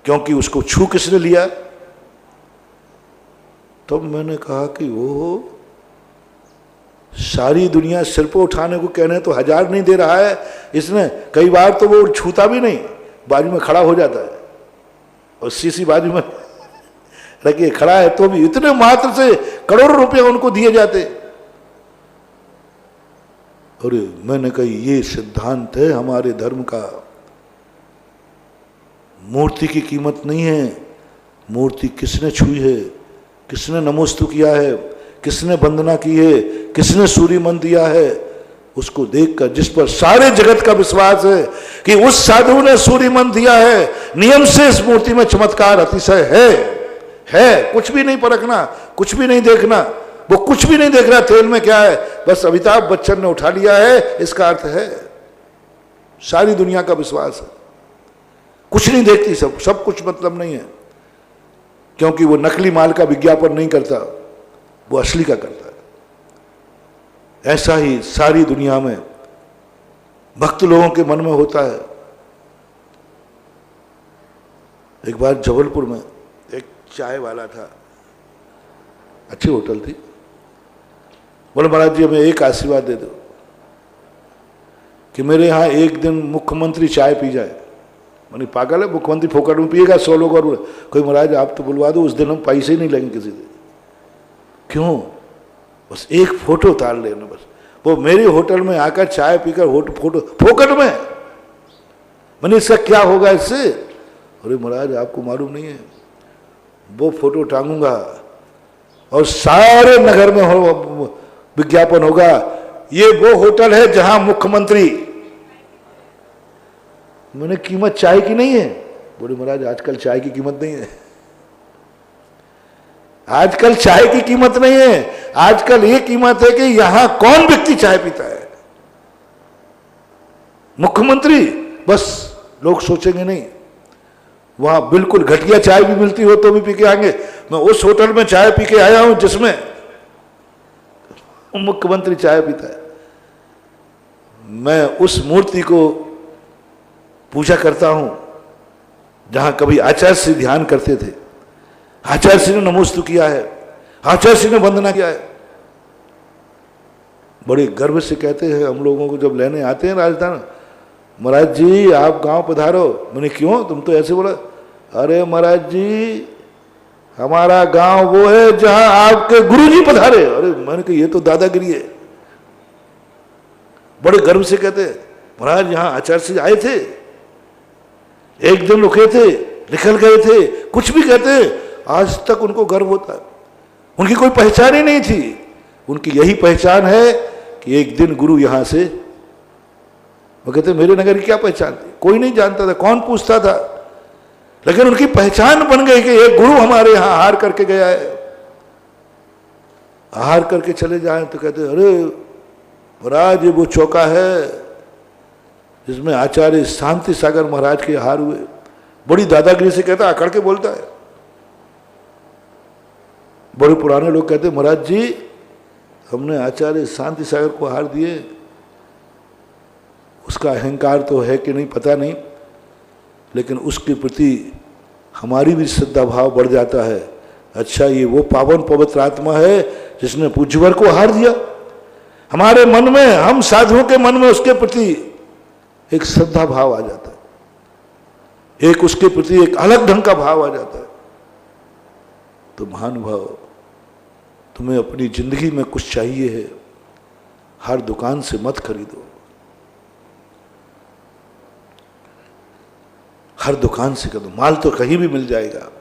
क्योंकि उसको छू किसने लिया। तब मैंने कहा कि वो सारी दुनिया सिर पर उठाने को कहने तो 1000 नहीं दे रहा है, इसने कई बार तो वो छूता भी नहीं, बाजू में खड़ा हो जाता है और सीसी बाजू में रखिए खड़ा है, तो भी इतने मात्र से करोड़ों रुपए उनको दिए जाते। और मैंने कहा ये सिद्धांत है हमारे धर्म का, मूर्ति की कीमत नहीं है, मूर्ति किसने छुई है, किसने नमोस्तु किया है, किसने वंदना की है, किसने सूर्य मंत्र दिया है, उसको देखकर जिस पर सारे जगत का विश्वास है कि उस साधु ने सूर्य मंत्र दिया है, नियम से इस मूर्ति में चमत्कार अतिशय है, कुछ भी नहीं परखना, कुछ भी नहीं देखना, वो कुछ भी नहीं देख रहा तेल में क्या है, बस अमिताभ बच्चन ने उठा लिया है, इसका अर्थ है सारी दुनिया का विश्वास है। कुछ नहीं देखती, सब कुछ मतलब नहीं है, क्योंकि वो नकली माल का विज्ञापन नहीं करता, वो असली का करता है। ऐसा ही सारी दुनिया में भक्त लोगों के मन में होता है। एक बार जबलपुर में एक चाय वाला था, अच्छी होटल थी, बोले महाराज जी हमें एक आशीर्वाद दे दो कि मेरे यहाँ एक दिन मुख्यमंत्री चाय पी जाए। मैंने पागल है, मुख्यमंत्री फोकट में पिएगा 100 लोग और कोई, महाराज आप तो बुलवा दो, उस दिन हम पैसे ही नहीं लेंगे किसी से। क्यों, बस एक फोटो उतार लेना, बस वो मेरे होटल में आकर चाय पीकर फोटो फोकट में। मैंने इसका क्या होगा इससे, अरे महाराज आपको मालूम नहीं है, वो फोटो टांगूंगा और सारे नगर में विज्ञापन होगा, ये वो होटल है जहां मुख्यमंत्री। मैंने कीमत चाय की नहीं है, बोले महाराज आजकल चाय की कीमत नहीं है, आजकल चाय की कीमत नहीं है, आजकल ये कीमत है कि यहां कौन व्यक्ति चाय पीता है। मुख्यमंत्री बस लोग सोचेंगे नहीं, वहां बिल्कुल घटिया चाय भी मिलती हो तो भी पी के आएंगे। मैं उस होटल में चाय पी के आया हूं जिसमें मुख्यमंत्री चाय पीता है। मैं उस मूर्ति को पूजा करता हूं जहां कभी आचार्य श्री ध्यान करते थे, आचार्य श्री ने नमोस्तु किया है, आचार्य श्री ने वंदना किया है। बड़े गर्व से कहते हैं हम लोगों को जब लेने आते हैं राजस्थान, महाराज जी आप गांव पधारो। मैंने क्यों, तुम तो ऐसे बोला, अरे महाराज जी हमारा गांव वो है जहां आपके गुरुजी पधारे। अरे मैंने कहा ये तो दादागिरी है। बड़े गर्व से कहते हैं महाराज यहां आचार्य श्री आए थे, एक दिन रुके थे, निकल गए थे, कुछ भी कहते, आज तक उनको गर्व होता है। उनकी कोई पहचान ही नहीं थी। उनकी यही पहचान है कि एक दिन गुरु यहां से, वो कहते मेरे नगर की क्या पहचान थी, कोई नहीं जानता था, कौन पूछता था, लेकिन उनकी पहचान बन गई कि एक गुरु हमारे यहां आहार करके गया है। आहार करके चले जाएं तो कहते अरे महाराज ये वो चौका है जिसमें आचार्य शांति सागर महाराज के आहार हुए। बड़ी दादागिरी से कहता, आकड़ के बोलता है। बड़े पुराने लोग कहते महाराज जी हमने आचार्य शांति सागर को आहार दिए। उसका अहंकार तो है कि नहीं पता नहीं, लेकिन उसके प्रति हमारी भी श्रद्धा भाव बढ़ जाता है। अच्छा ये वो पावन पवित्र आत्मा है जिसने पूज्यवर को आहार दिया। हमारे मन में, हम साधुओं के मन में उसके प्रति एक श्रद्धा भाव आ जाता है, एक उसके प्रति एक अलग ढंग का भाव आ जाता है। तो महानुभाव, तुम्हें अपनी जिंदगी में कुछ चाहिए है, हर दुकान से मत खरीदो, हर दुकान से खरीदो। माल तो कहीं भी मिल जाएगा,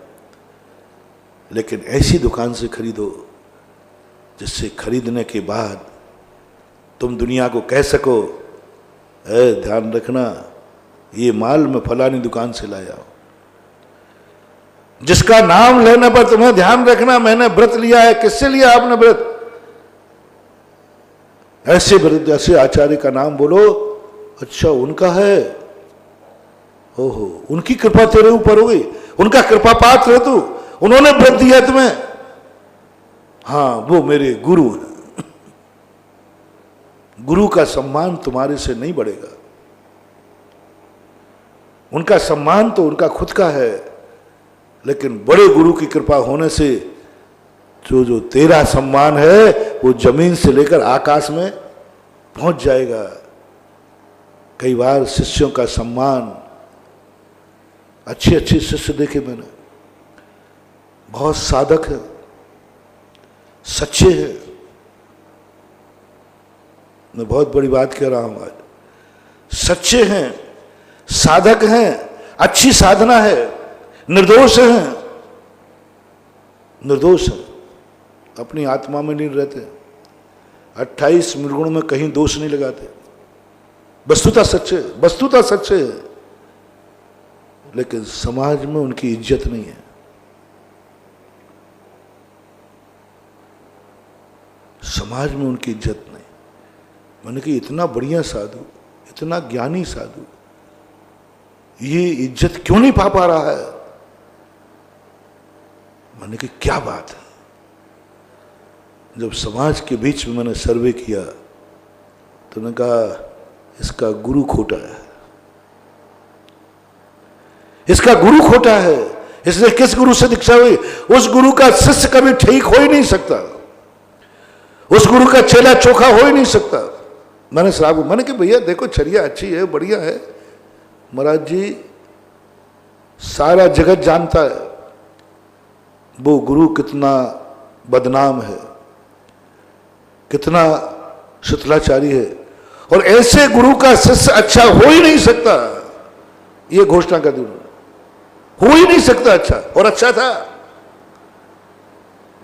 लेकिन ऐसी दुकान से खरीदो जिससे खरीदने के बाद तुम दुनिया को कह सको, ध्यान रखना ये माल मैं फलानी दुकान से लाया हूं। जिसका नाम लेने पर तुम्हें ध्यान रखना मैंने व्रत लिया है, किससे लिया आपने व्रत? ऐसे व्रत जैसे आचार्य का नाम बोलो, अच्छा उनका है, ओहो उनकी कृपा तेरे ऊपर हो गई, उनका कृपा पात्र है तू, उन्होंने व्रत दिया तुम्हें, हाँ वो मेरे गुरु हैं। गुरु का सम्मान तुम्हारे से नहीं बढ़ेगा। उनका सम्मान तो उनका खुद का है, लेकिन बड़े गुरु की कृपा होने से जो तेरा सम्मान है वो जमीन से लेकर आकाश में पहुंच जाएगा। कई बार शिष्यों का सम्मान, अच्छे अच्छे शिष्य देखे मैंने, बहुत साधक है, सच्चे हैं। मैं बहुत बड़ी बात कह रहा हूं आज। सच्चे हैं, साधक हैं, अच्छी साधना है, निर्दोष हैं, निर्दोष हैं, अपनी आत्मा में नहीं रहते, 28 निर्गुण में कहीं दोष नहीं लगाते, वस्तुतः सच्चे, वस्तुतः सच्चे हैं, लेकिन समाज में उनकी इज्जत नहीं है। समाज में उनकी इज्जत नहीं। मैंने कि इतना बढ़िया साधु, इतना ज्ञानी साधु, ये इज्जत क्यों नहीं पा रहा है? मैंने कि क्या बात है। जब समाज के बीच में मैंने सर्वे किया तो मैंने कहा इसका गुरु खोटा है, इसका गुरु खोटा है। इसने किस गुरु से दीक्षा हुई? उस गुरु का शिष्य कभी ठीक हो ही नहीं सकता, उस गुरु का चेला चोखा हो ही नहीं सकता। मैंने श्राप, मैंने कि भैया देखो चर्या अच्छी है, बढ़िया है, महाराज जी सारा जगत जानता है वो गुरु कितना बदनाम है, कितना शुक्लाचारी है, और ऐसे गुरु का शिष्य अच्छा हो ही नहीं सकता। ये घोषणा कर दी उन्होंने, हो ही नहीं सकता अच्छा, और अच्छा था।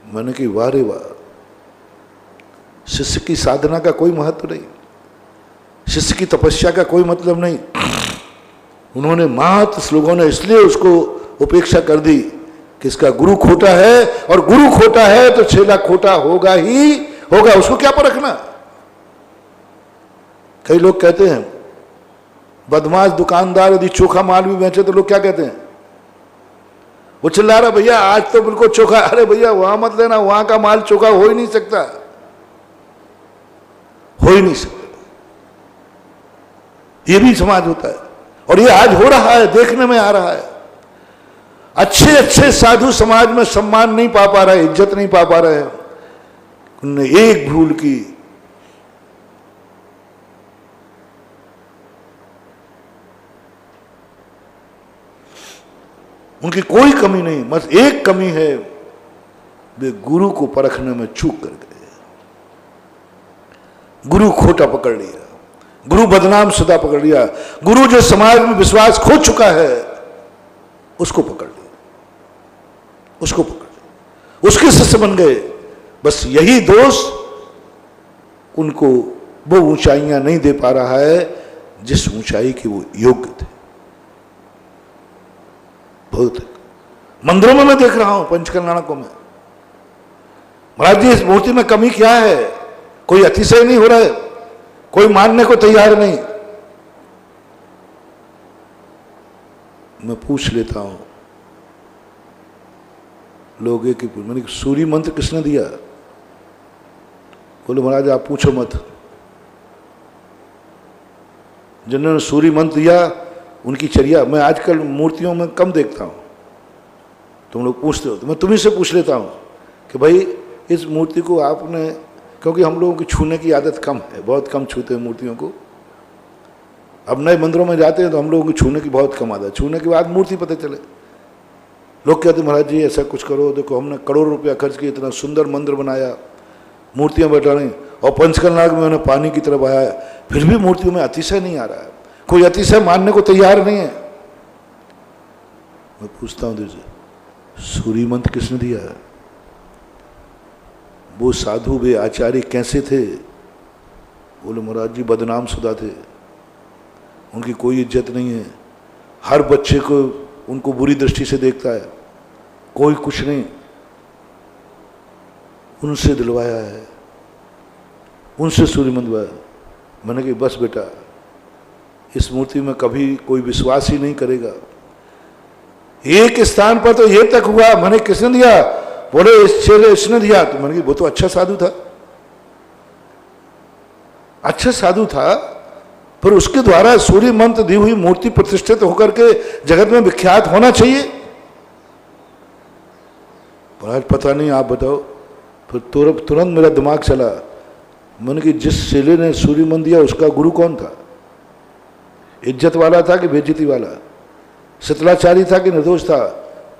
मैंने कि वाह रे वाह, शिष्य की साधना का कोई महत्व नहीं, शिष्य की तपस्या का कोई मतलब नहीं। उन्होंने मात्र श्लोकों ने इसलिए उसको उपेक्षा कर दी कि इसका गुरु खोटा है, और गुरु खोटा है तो चेला खोटा होगा ही होगा, उसको क्या परखना। कई लोग कहते हैं बदमाश दुकानदार यदि चोखा माल भी बेचे तो लोग क्या कहते हैं, वो चिल्ला रहा भैया आज तो बिल्कुल चोखा। अरे भैया वहां मत लेना, वहां का माल चोखा हो ही नहीं सकता, हो ही नहीं सकता। ये भी समाज होता है, और ये आज हो रहा है, देखने में आ रहा है। अच्छे अच्छे साधु समाज में सम्मान नहीं पा रहे, इज्जत नहीं पा रहे हैं। उनने एक भूल की, उनकी कोई कमी नहीं, बस एक कमी है, वे गुरु को परखने में चूक कर गए। गुरु खोटा पकड़ लिया, गुरु बदनाम शुदा पकड़ लिया। गुरु जो समाज में विश्वास खो चुका है उसको पकड़ लिया, उसको पकड़ लिया, उसके शिष्य बन गए। बस यही दोष उनको वो ऊंचाइयां नहीं दे पा रहा है जिस ऊंचाई के वो योग्य थे। बहुत मंदिरों में मैं देख रहा हूं, पंचकल्याणकों में, महाराज जी इस मूर्ति में कमी क्या है? कोई अतिशय नहीं हो रहा है, कोई मानने को तैयार नहीं। मैं पूछ लेता हूं लोग कि मैंने सूर्य मंत्र किसने दिया? बोले महाराज आप पूछो मत, जिन्होंने सूर्य मंत्र दिया उनकी चर्या मैं आजकल मूर्तियों में कम देखता हूं। तुम लोग पूछते हो तो मैं तुम्ही से पूछ लेता हूं कि भाई इस मूर्ति को आपने, क्योंकि हम लोगों की छूने की आदत कम है, बहुत कम छूते हैं मूर्तियों को। अब नए मंदिरों में जाते हैं तो हम लोगों की छूने की बहुत कम आदत, छूने के बाद मूर्ति पता चले। लोग कहते महाराज जी ऐसा कुछ करो, देखो हमने करोड़ों रुपया खर्च किया, इतना सुंदर मंदिर बनाया, मूर्तियां बैठानी, और पंचकल्याण में उन्हें पानी की तरफ आया, फिर भी मूर्तियों में अतिशय नहीं आ रहा है, कोई अतिशय मानने को तैयार नहीं है। मैं पूछता हूं दीजिए सूर्य मंत्र किसने दिया है? वो साधु वे आचार्य कैसे थे? बोले महाराज जी बदनाम शुदा थे, उनकी कोई इज्जत नहीं है, हर बच्चे को उनको बुरी दृष्टि से देखता है, कोई कुछ नहीं, उनसे दिलवाया है, उनसे सूर्य मंत्र दिलवाया। मैंने कहा बस बेटा इस मूर्ति में कभी कोई विश्वास ही नहीं करेगा। एक स्थान पर तो ये तक हुआ, मैंने किसने दिया? बोले इस चेले इसने दिया। तो मैंने कहा वो तो अच्छा साधु था, अच्छा साधु था, पर उसके द्वारा सूर्य मंत्र दी हुई मूर्ति प्रतिष्ठित होकर के जगत में विख्यात होना चाहिए। पर आज पता नहीं, आप बताओ। फिर तुरंत मेरा दिमाग चला, मैंने कि जिस चेले ने सूर्य मंत्र दिया उसका गुरु कौन था? इज्जत वाला था कि बेइज्जती वाला? शीतलाचार्य था कि निर्दोष था?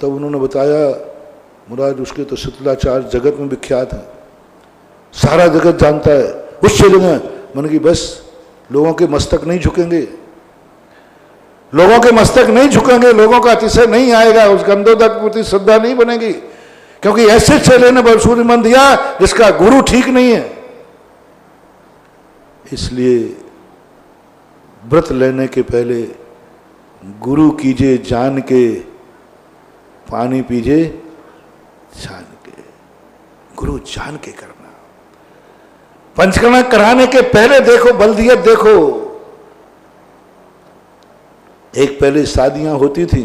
तब उन्होंने बताया मुराद उसके तो शीतलाचार्य जगत में विख्यात है, सारा जगत जानता है उस चेले ने। मैंने कि बस लोगों के मस्तक नहीं झुकेंगे, लोगों के मस्तक नहीं झुकेंगे, लोगों का अतिशय नहीं आएगा, उस गंधोदक के प्रति श्रद्धा नहीं बनेगी, क्योंकि ऐसे चेले ने सूर्य मंत्र दिया जिसका गुरु ठीक नहीं है। इसलिए व्रत लेने के पहले गुरु कीजिए जान के, पानी पीजिए जान के, गुरु जान के करना। पंचकर्मा कराने के पहले देखो बल्दियत देखो। एक पहले शादियां होती थी,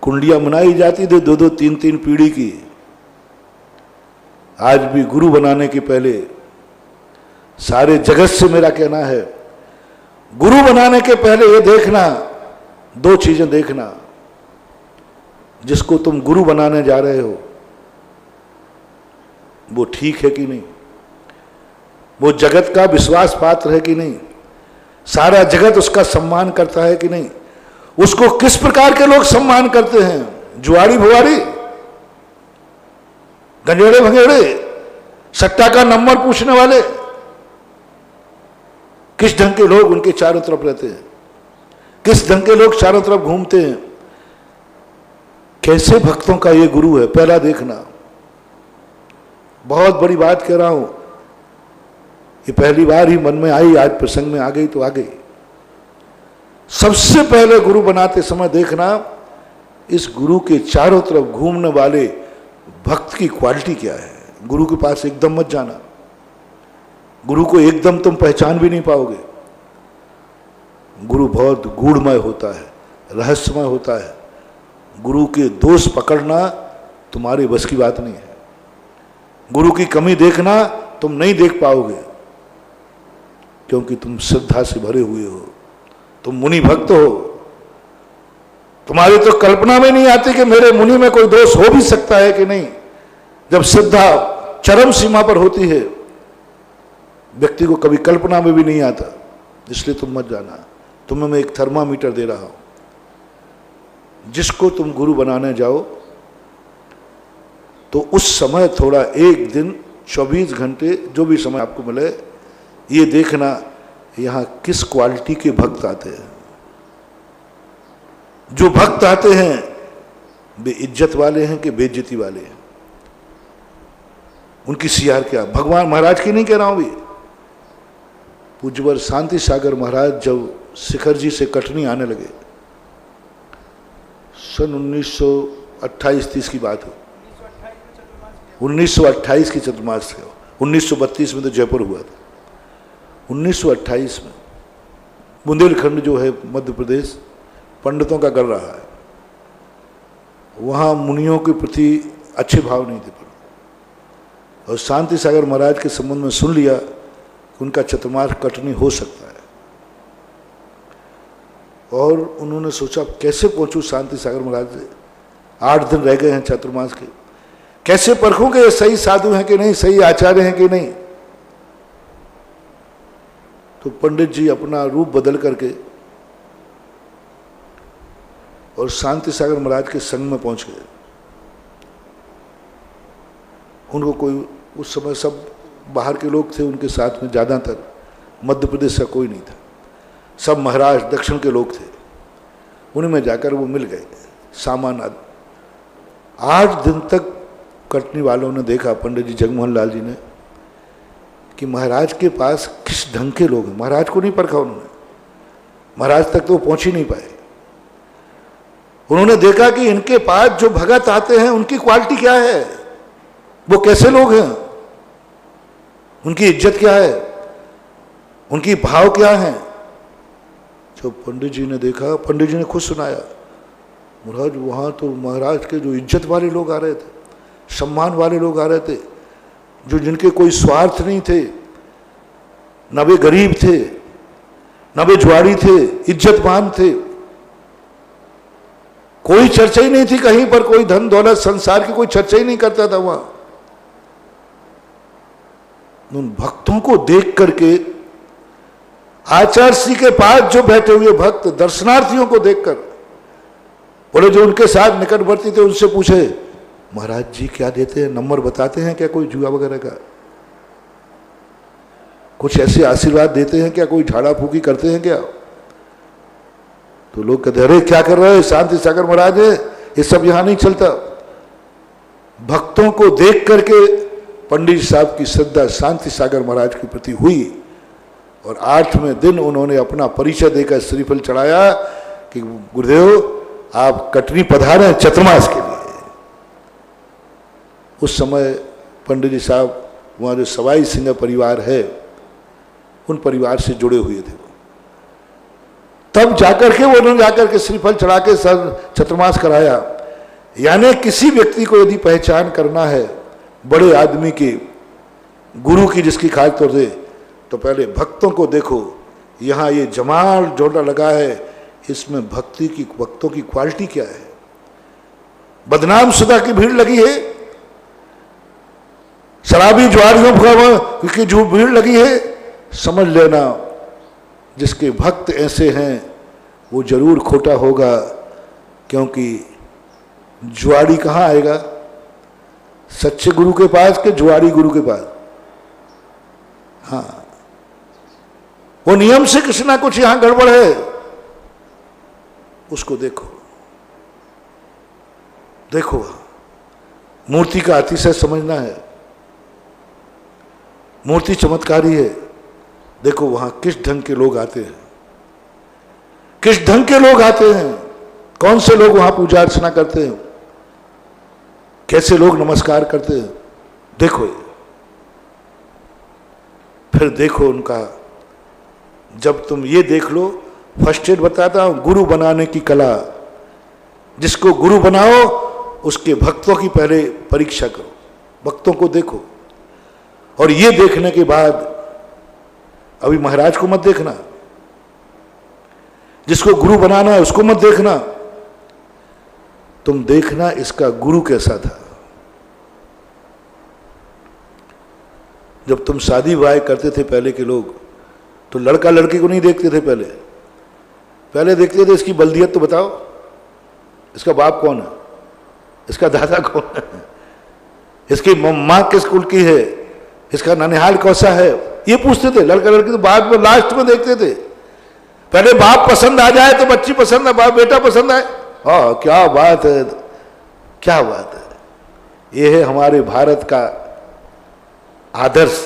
कुंडियां मनाई जाती थी 2-2, 3-3 पीढ़ी की। आज भी गुरु बनाने के पहले सारे जगत से मेरा कहना है, गुरु बनाने के पहले ये देखना, 2 चीजें देखना, जिसको तुम गुरु बनाने जा रहे हो वो ठीक है कि नहीं, वो जगत का विश्वास पात्र है कि नहीं, सारा जगत उसका सम्मान करता है कि नहीं, उसको किस प्रकार के लोग सम्मान करते हैं, जुआड़ी भुआड़ी, गंजेड़े भंगेड़े, सट्टा का नंबर पूछने वाले, किस ढंग के लोग उनके चारों तरफ रहते हैं, किस ढंग के लोग चारों तरफ घूमते हैं, कैसे भक्तों का ये गुरु है, पहला देखना। बहुत बड़ी बात कह रहा हूं, ये पहली बार ही मन में आई, आज प्रसंग में आ गई तो आ गई। सबसे पहले गुरु बनाते समय देखना इस गुरु के चारों तरफ घूमने वाले भक्त की क्वालिटी क्या है। गुरु के पास एकदम मत जाना, गुरु को एकदम तुम पहचान भी नहीं पाओगे। गुरु बहुत गूढ़मय होता है, रहस्यमय होता है। गुरु के दोष पकड़ना तुम्हारे बस की बात नहीं है, गुरु की कमी देखना तुम नहीं देख पाओगे, क्योंकि तुम श्रद्धा से भरे हुए हो, तुम मुनि भक्त हो। तुम्हारी तो कल्पना में नहीं आती कि मेरे मुनि में कोई दोष हो भी सकता है कि नहीं। जब श्रद्धा चरम सीमा पर होती है, व्यक्ति को कभी कल्पना में भी नहीं आता। इसलिए तुम मत जाना, तुम्हें मैं एक थर्मामीटर दे रहा हूं, जिसको तुम गुरु बनाने जाओ तो उस समय थोड़ा, एक दिन 24 घंटे जो भी समय आपको मिले, ये देखना यहाँ किस क्वालिटी के भक्त आते हैं। जो भक्त आते हैं वे इज्जत वाले हैं कि बेइज्जती वाले हैं, उनकी सियार क्या। भगवान महाराज की नहीं कह रहा हूं भी, पूज्यवर शांति सागर महाराज जब शिखर जी से कटनी आने लगे, सन 1928-30 की बात हो, 1928 की चतुर्मास थे। 1932 में तो जयपुर हुआ था। 1928 में बुंदेलखंड जो है मध्य प्रदेश पंडितों का गढ़ रहा है, वहाँ मुनियों के प्रति अच्छे भाव नहीं थे। और शांति सागर महाराज के संबंध में सुन लिया कि उनका चतुर्मास कटनी हो सकता है, और उन्होंने सोचा कैसे पहुंचूं शांति सागर महाराज से। 8 दिन रह गए हैं चतुर्मास के, कैसे परखूं कि ये सही साधु हैं कि नहीं, सही आचार्य हैं कि नहीं। तो पंडित जी अपना रूप बदल करके और शांति सागर महाराज के संग में पहुंच गए। उनको कोई, उस समय सब बाहर के लोग थे उनके साथ में, ज़्यादातर मध्य प्रदेश का कोई नहीं था, सब महाराष्ट्र दक्षिण के लोग थे। उन्हीं में जाकर वो मिल गए सामान। 8 दिन तक कटनी वालों ने देखा, पंडित जी जगमोहन लाल जी ने, कि महाराज के पास किस ढंग के लोग हैं। महाराज को नहीं परखा उन्होंने, महाराज तक तो पहुंच ही नहीं पाए। उन्होंने देखा कि इनके पास जो भगत आते हैं उनकी क्वालिटी क्या है, वो कैसे लोग हैं, उनकी इज्जत क्या है, उनकी भाव क्या है। जब पंडित जी ने देखा, पंडित जी ने खुद सुनाया, महाराज वहाँ तो महाराज के जो इज्जत वाले लोग आ रहे थे, सम्मान वाले लोग आ रहे थे, जो जिनके कोई स्वार्थ नहीं थे, न वे गरीब थे, न वे जुआरी थे, इज्जतमान थे। कोई चर्चा ही नहीं थी कहीं पर, कोई धन दौलत संसार की कोई चर्चा ही नहीं करता था वहां। उन भक्तों को देख करके, आचार्य श्री के पास जो बैठे हुए भक्त दर्शनार्थियों को देखकर बोले, जो उनके साथ निकटवर्ती थे उनसे पूछे, महाराज जी क्या देते हैं, नंबर बताते हैं क्या कोई जुआ वगैरह का, कुछ ऐसे आशीर्वाद देते हैं क्या, कोई झाड़ा फूकी करते हैं क्या। तो लोग कहते, अरे क्या कर रहे हैं, शांति सागर महाराज है, ये सब यहां नहीं चलता। भक्तों को देख करके पंडित साहब की श्रद्धा शांति सागर महाराज के प्रति हुई, और 8वें दिन उन्होंने अपना परिचय देकर श्रीफल चढ़ाया कि गुरुदेव आप कटनी पधारे चतुर्मास के लिए। उस समय पंडित जी साहब वहाँ जो सवाई सिंह परिवार है उन परिवार से जुड़े हुए थे। तब जाकर के उन्होंने जाकर के श्रीफल चढ़ा के सर चतुर्मास कराया। यानी किसी व्यक्ति को यदि पहचान करना है बड़े आदमी की, गुरु की जिसकी खास तौर से, तो पहले भक्तों को देखो। यहाँ ये जमाल जोड़ा लगा है, इसमें भक्तों की क्वालिटी क्या है। बदनाम शुदा की भीड़ लगी है, शराबी जुआरियों की जो भीड़ लगी है, समझ लेना जिसके भक्त ऐसे हैं वो जरूर खोटा होगा, क्योंकि जुआरी कहाँ आएगा, सच्चे गुरु के पास के जुआरी गुरु के पास। हाँ, वो नियम से कुछ ना कुछ यहां गड़बड़ है, उसको देखो। देखो मूर्ति का अतिशय समझना है, मूर्ति चमत्कारी है। देखो वहां किस ढंग के लोग आते हैं, किस ढंग के लोग आते हैं, कौन से लोग वहां पूजा अर्चना करते हैं, कैसे लोग नमस्कार करते हैं। देखो फिर देखो उनका, जब तुम ये देख लो, फर्स्ट एड बताता हूं, गुरु बनाने की कला। जिसको गुरु बनाओ उसके भक्तों की पहले परीक्षा करो, भक्तों को देखो, और ये देखने के बाद अभी महाराज को मत देखना, जिसको गुरु बनाना है उसको मत देखना, तुम देखना इसका गुरु कैसा था। जब तुम शादी विवाह करते थे पहले के लोग, तो लड़का लड़की को नहीं देखते थे, पहले देखते थे इसकी बल्दियत तो बताओ, इसका बाप कौन है, इसका दादा कौन है, इसकी माँ किस कुल की है, इसका ननिहाल कौसा है, ये पूछते थे। लड़का लड़की तो बाद में लास्ट में देखते थे। पहले बाप पसंद आ जाए तो बच्ची पसंद है, बाप बेटा पसंद आए, हाँ, क्या बात है, क्या बात है। ये है हमारे भारत का आदर्श।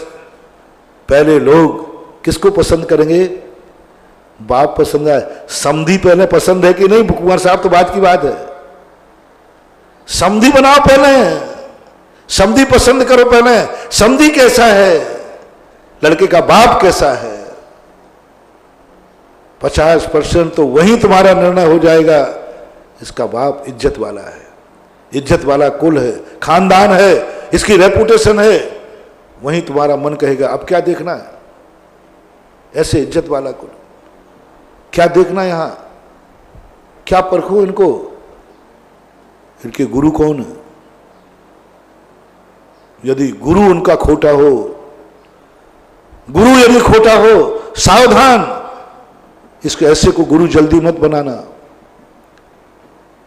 पहले लोग किसको पसंद करेंगे? बाप पसंद है। समधी पहले पसंद है कि नहीं? कुंवर साहब, तो बात की बात है। समधी बनाओ पहले, समधी पसंद करो पहले। समधी कैसा है, लड़के का बाप कैसा है, 50% तो वही तुम्हारा निर्णय हो जाएगा। इसका बाप इज्जत वाला है, इज्जत वाला कुल है, खानदान है, इसकी रेपुटेशन है, वहीं तुम्हारा मन कहेगा अब क्या देखना है। ऐसे इज्जत वाला कुल क्या देखना यहां, क्या परखो इनको, इनके गुरु कौन है। यदि गुरु उनका खोटा हो, गुरु यदि खोटा हो, सावधान, इसके ऐसे को गुरु जल्दी मत बनाना।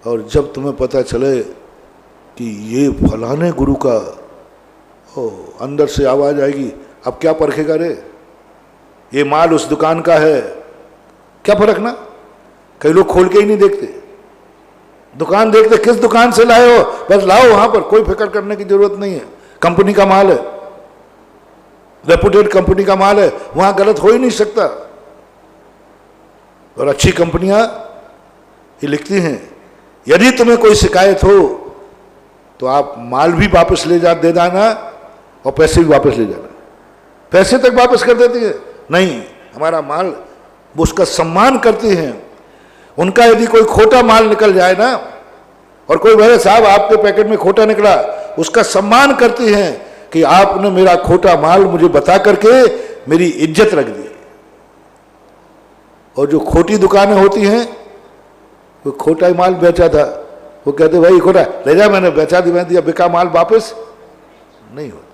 और जब तुम्हें पता चले कि ये फलाने गुरु का, अंदर से आवाज आएगी अब क्या परखेगा रे, ये माल उस दुकान का है, क्या परखना। कई लोग खोल के ही नहीं देखते, दुकान देखते किस दुकान से लाए हो, बस लाओ वहां पर, कोई फिक्र करने की जरूरत नहीं है। कंपनी का माल है, रेपुटेड कंपनी का माल है, वहां गलत हो ही नहीं सकता। और अच्छी कंपनियां ये लिखती हैं यदि तुम्हें कोई शिकायत हो तो आप माल भी वापस ले जा दे देना और पैसे भी वापस ले जाना। पैसे तक वापस कर देती है, नहीं हमारा माल, वो उसका सम्मान करती हैं। उनका यदि कोई खोटा माल निकल जाए ना, और कोई बोले साहब आपके पैकेट में खोटा निकला, उसका सम्मान करती हैं कि आपने मेरा खोटा माल मुझे बता करके मेरी इज्जत रख दी। और जो खोटी दुकानें होती हैं, वो खोटा ही माल बेचा था, वो कहते भाई खोटा ले जा, मैंने बेचा दिया, बिका माल वापस नहीं होता।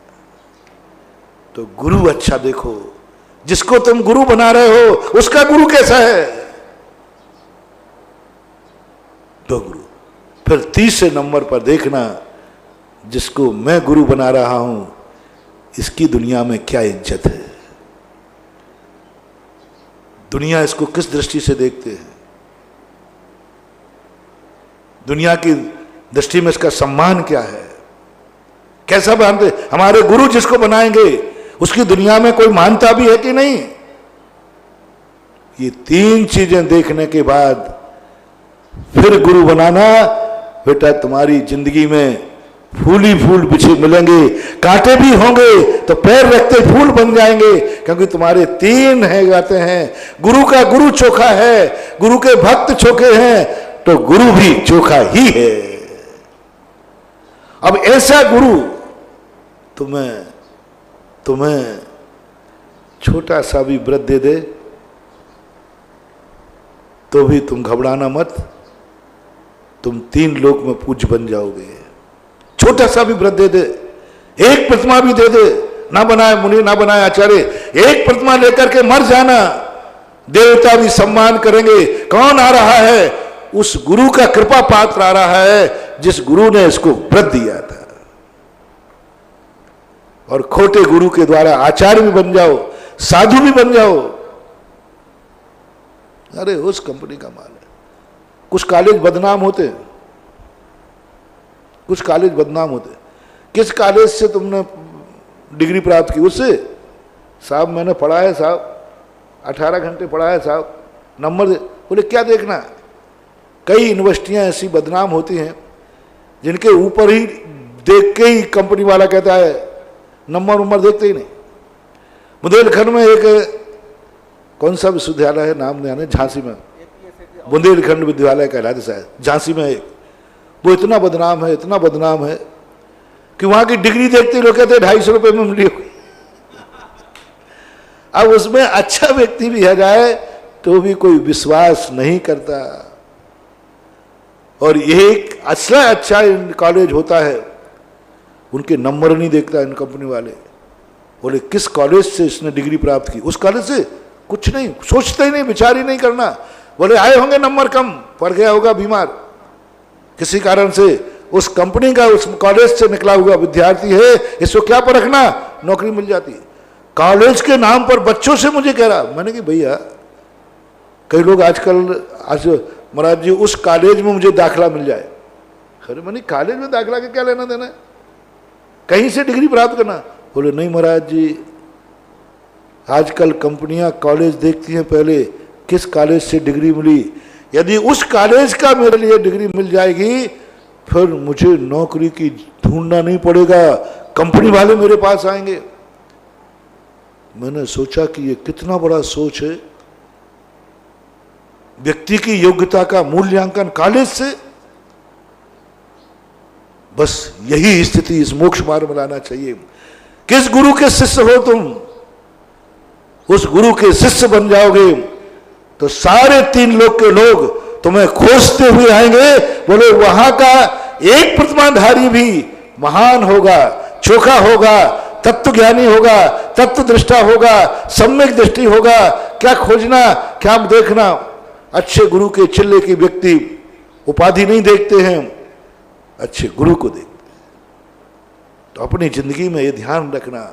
तो गुरु अच्छा देखो, जिसको तुम गुरु बना रहे हो उसका गुरु कैसा है, तो गुरु। फिर तीसरे नंबर पर देखना, जिसको मैं गुरु बना रहा हूं इसकी दुनिया में क्या इज्जत है, दुनिया इसको किस दृष्टि से देखते हैं, दुनिया की दृष्टि में इसका सम्मान क्या है, कैसा मानते। हमारे गुरु जिसको बनाएंगे उसकी दुनिया में कोई मानता भी है कि नहीं। ये तीन चीजें देखने के बाद फिर गुरु बनाना। बेटा तुम्हारी जिंदगी में फूल ही फूल बिछे मिलेंगे, कांटे भी होंगे तो पैर रखते फूल बन जाएंगे, क्योंकि तुम्हारे तीन है गाते हैं। गुरु का गुरु चोखा है, गुरु के भक्त चोखे हैं, तो गुरु भी चोखा ही है। अब ऐसा गुरु तुम्हें छोटा सा भी व्रत दे दे तो भी तुम घबराना मत, तुम 3 लोक में पूज्य बन जाओगे। छोटा सा भी व्रत दे दे, एक प्रतिमा भी दे दे, ना बनाए मुनि ना बनाए आचार्य, एक प्रतिमा लेकर के मर जाना, देवता भी सम्मान करेंगे। कौन आ रहा है? उस गुरु का कृपा पात्र आ रहा है जिस गुरु ने इसको व्रत दिया था। और खोटे गुरु के द्वारा आचार्य भी बन जाओ, साधु भी बन जाओ, अरे उस कंपनी का माल है। कुछ कॉलेज बदनाम होते, कुछ कॉलेज बदनाम होते। किस कॉलेज से तुमने डिग्री प्राप्त की? उससे साहब मैंने पढ़ा है साहब, 18 घंटे पढ़ा है साहब, नंबर दे। बोले क्या देखना। कई यूनिवर्सिटियां ऐसी बदनाम होती हैं जिनके ऊपर ही देख के ही कंपनी वाला कहता है, नंबर देखते ही नहीं। बुंदेलखंड में एक कौन सा विश्वविद्यालय है, नाम नहीं आने, झांसी में बुंदेलखंड विद्यालय कहलाते शायद, झांसी में एक, वो इतना बदनाम है, इतना बदनाम है कि वहां की डिग्री देखते लोग कहते 250 रुपए में मिली होगी। अब उसमें अच्छा व्यक्ति भी आ जाए तो भी कोई विश्वास नहीं करता। और ये एक अच्छा कॉलेज होता है, उनके नंबर नहीं देखता इन कंपनी वाले। बोले किस कॉलेज से इसने डिग्री प्राप्त की? उस कॉलेज से कुछ नहीं, सोचते ही नहीं, विचार ही नहीं करना। बोले आए होंगे नंबर कम, पड़ गया होगा बीमार किसी कारण से, उस कंपनी का उस कॉलेज से निकला हुआ विद्यार्थी है, इसको क्या परखना, नौकरी मिल जाती है। कॉलेज के नाम पर बच्चों से मुझे कह रहा, मैंने कि भैया कई लोग आजकल आज महाराज जी उस कॉलेज में मुझे दाखला मिल जाए। अरे मैंने कॉलेज में दाखला के क्या लेना देना है, कहीं से डिग्री प्राप्त करना। बोले नहीं महाराज जी, आजकल कंपनियां कॉलेज देखती हैं पहले किस कॉलेज से डिग्री मिली, यदि उस कॉलेज का मेरे लिए डिग्री मिल जाएगी फिर मुझे नौकरी की ढूंढना नहीं पड़ेगा, कंपनी वाले मेरे पास आएंगे। मैंने सोचा कि ये कितना बड़ा सोच है, व्यक्ति की योग्यता का मूल्यांकन कॉलेज से। बस यही स्थिति इस मोक्ष मार्ग में लाना चाहिए। किस गुरु के शिष्य हो तुम, उस गुरु के शिष्य बन जाओगे तो सारे 3 लोक के लोग तुम्हें खोजते हुए आएंगे। बोले वहां का एक प्रतिमाधारी भी महान होगा, चोखा होगा, तत्व ज्ञानी होगा, तत्व दृष्टा होगा, सम्यक दृष्टि होगा। क्या खोजना, क्या देखना। अच्छे गुरु के चिल्ले की व्यक्ति उपाधि नहीं देखते हैं, अच्छे गुरु को देखते हैं। तो अपनी जिंदगी में ये ध्यान रखना।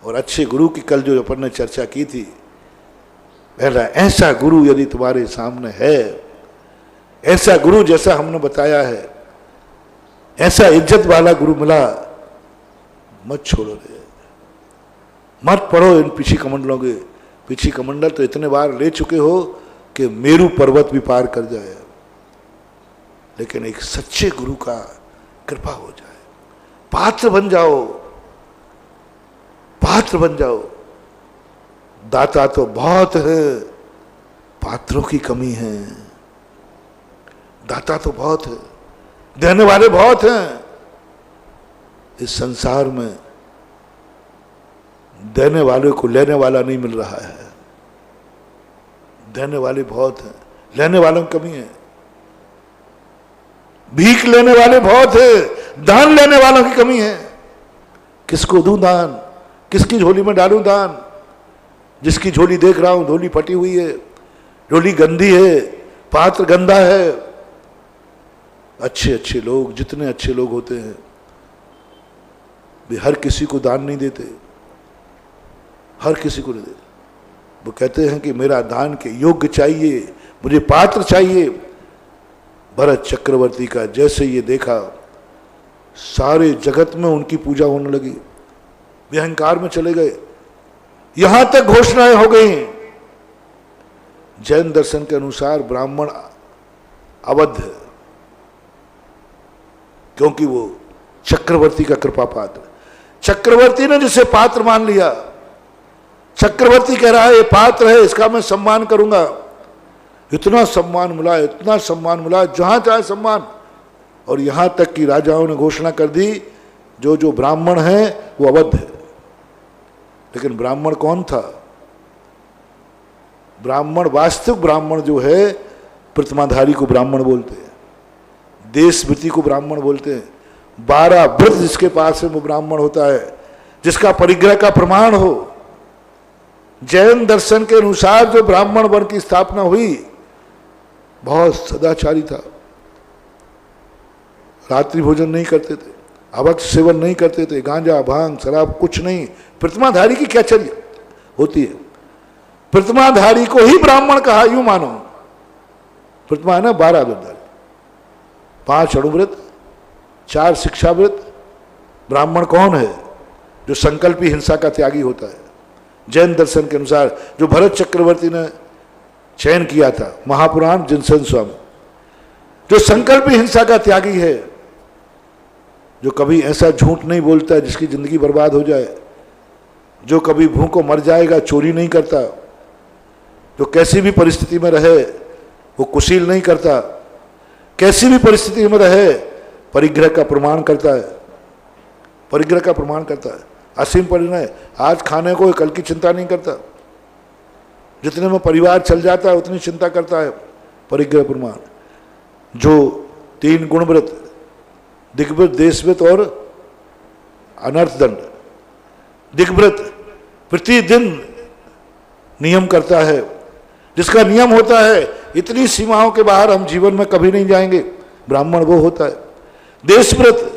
और अच्छे गुरु की कल जो अपन ने चर्चा की थी, पहला ऐसा गुरु यदि तुम्हारे सामने है, ऐसा गुरु जैसा हमने बताया है, ऐसा इज्जत वाला गुरु मिला, मत छोड़ो रे, मत पढ़ो इन पीछी कमंडलों के। पीछी कमंडल तो इतने बार ले चुके हो कि मेरू पर्वत भी पार कर जाए। लेकिन एक सच्चे गुरु का कृपा हो जाए, पात्र बन जाओ, पात्र बन जाओ। दाता तो बहुत है, पात्रों की कमी है। दाता तो बहुत है, देने वाले बहुत हैं। इस संसार में देने वाले को लेने वाला नहीं मिल रहा है। देने वाले बहुत हैं, लेने वालों की कमी है। भीख लेने वाले बहुत है, दान लेने वालों की कमी है। किसको दूं दान, किसकी झोली में डालूं दान। जिसकी झोली देख रहा हूं झोली फटी हुई है, झोली गंदी है, पात्र गंदा है। अच्छे अच्छे लोग, जितने अच्छे लोग होते हैं वे हर किसी को दान नहीं देते, हर किसी को नहीं देते। वो कहते हैं कि मेरा दान के योग्य चाहिए, मुझे पात्र चाहिए। भरत चक्रवर्ती का जैसे ये देखा, सारे जगत में उनकी पूजा होने लगी, वे अहंकार में चले गए। यहां तक घोषणाएं हो गई, जैन दर्शन के अनुसार ब्राह्मण अवध है, क्योंकि वो चक्रवर्ती का कृपा पात्र। चक्रवर्ती ने जिसे पात्र मान लिया, चक्रवर्ती कह रहा है ये पात्र है, इसका मैं सम्मान करूंगा। इतना सम्मान मिला, इतना सम्मान मिला, जहां चाहे सम्मान। और यहां तक कि राजाओं ने घोषणा कर दी जो जो ब्राह्मण है वो अवध है। लेकिन ब्राह्मण कौन था? ब्राह्मण, वास्तविक ब्राह्मण जो है, प्रतिमाधारी को ब्राह्मण बोलते हैं, देशभृति को ब्राह्मण बोलते हैं। 12 व्रत जिसके पास है वो ब्राह्मण होता है, जिसका परिग्रह का प्रमाण हो। जैन दर्शन के अनुसार जो ब्राह्मण वर्ण की स्थापना हुई, बहुत सदाचारी था, रात्रि भोजन नहीं करते थे, अवक्त सेवन नहीं करते थे, गांजा भांग शराब कुछ नहीं। प्रतिमाधारी की क्या चर्या होती है? प्रतिमाधारी को ही ब्राह्मण कहा, यूं मानो। प्रतिमा है ना 12 व्रतधारी, 5 अणुव्रत, 4 शिक्षाव्रत। ब्राह्मण कौन है? जो संकल्पी हिंसा का त्यागी होता है। जैन दर्शन के अनुसार जो भरत चक्रवर्ती ने चयन किया था, महापुराण जिनसन स्वामी, जो संकल्पी हिंसा का त्यागी है, जो कभी ऐसा झूठ नहीं बोलता है जिसकी जिंदगी बर्बाद हो जाए, जो कभी भूखों मर जाएगा, चोरी नहीं करता, जो कैसी भी परिस्थिति में रहे वो कुशील नहीं करता, कैसी भी परिस्थिति में रहे परिग्रह का प्रमाण करता है, परिग्रह का प्रमाण करता है। असीम परिणय, आज खाने को कल की चिंता नहीं करता, जितने में परिवार चल जाता है उतनी चिंता करता है, परिग्रह प्रमाण। जो 3 गुणव्रत, दिग्व्रत, देशव्रत और अनर्थ दंड। दिग्व्रत प्रतिदिन नियम करता है, जिसका नियम होता है इतनी सीमाओं के बाहर हम जीवन में कभी नहीं जाएंगे, ब्राह्मण वो होता है। देशव्रत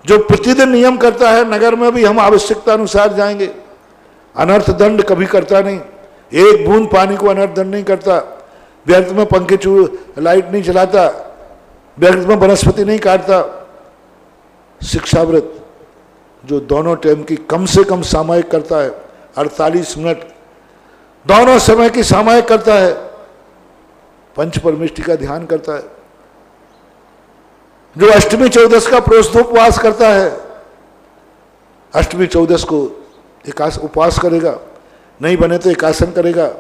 जो प्रतिदिन नियम करता है, नगर में भी हम आवश्यकता अनुसार जाएंगे। अनर्थ दंड कभी करता नहीं, एक बूंद पानी को अनर्थ दंड नहीं करता। व्यर्थ में पंखे लाइट नहीं जलाता, व्यर्थ में वनस्पति नहीं काटता। शिक्षाव्रत जो दोनों टाइम की कम से कम सामायिक करता है, 48 मिनट दोनों समय की सामायिक करता है, पंच परमेष्टि का ध्यान करता है, जो अष्टमी चौदस का प्रोष्ठोपवास करता है, अष्टमी चौदस को उपवास करेगा, नहीं बने तो एकासन करेगा,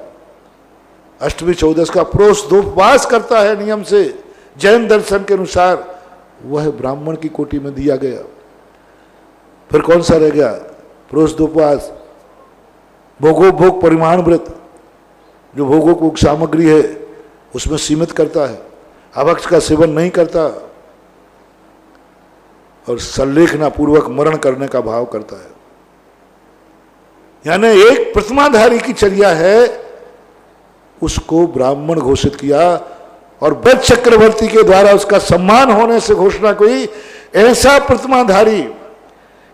अष्टमी चौदस का प्रोष्ठोपवास करता है नियम से, जैन दर्शन के अनुसार, वह ब्राह्मण की कोटि में दिया गया। फिर कौन सा रह गया? प्रोष्ठोपवास, भोगोपभोग परिमाण व्रत, जो भोगोपभोग सामग्री है उसमें सीमित करता है, अभक्ष का सेवन नहीं करता, और संलेखना पूर्वक मरण करने का भाव करता है। यानी एक प्रतिमाधारी की चर्या है, उसको ब्राह्मण घोषित किया, और वृद्ध चक्रवर्ती के द्वारा उसका सम्मान होने से घोषणा कोई, ऐसा प्रतिमाधारी,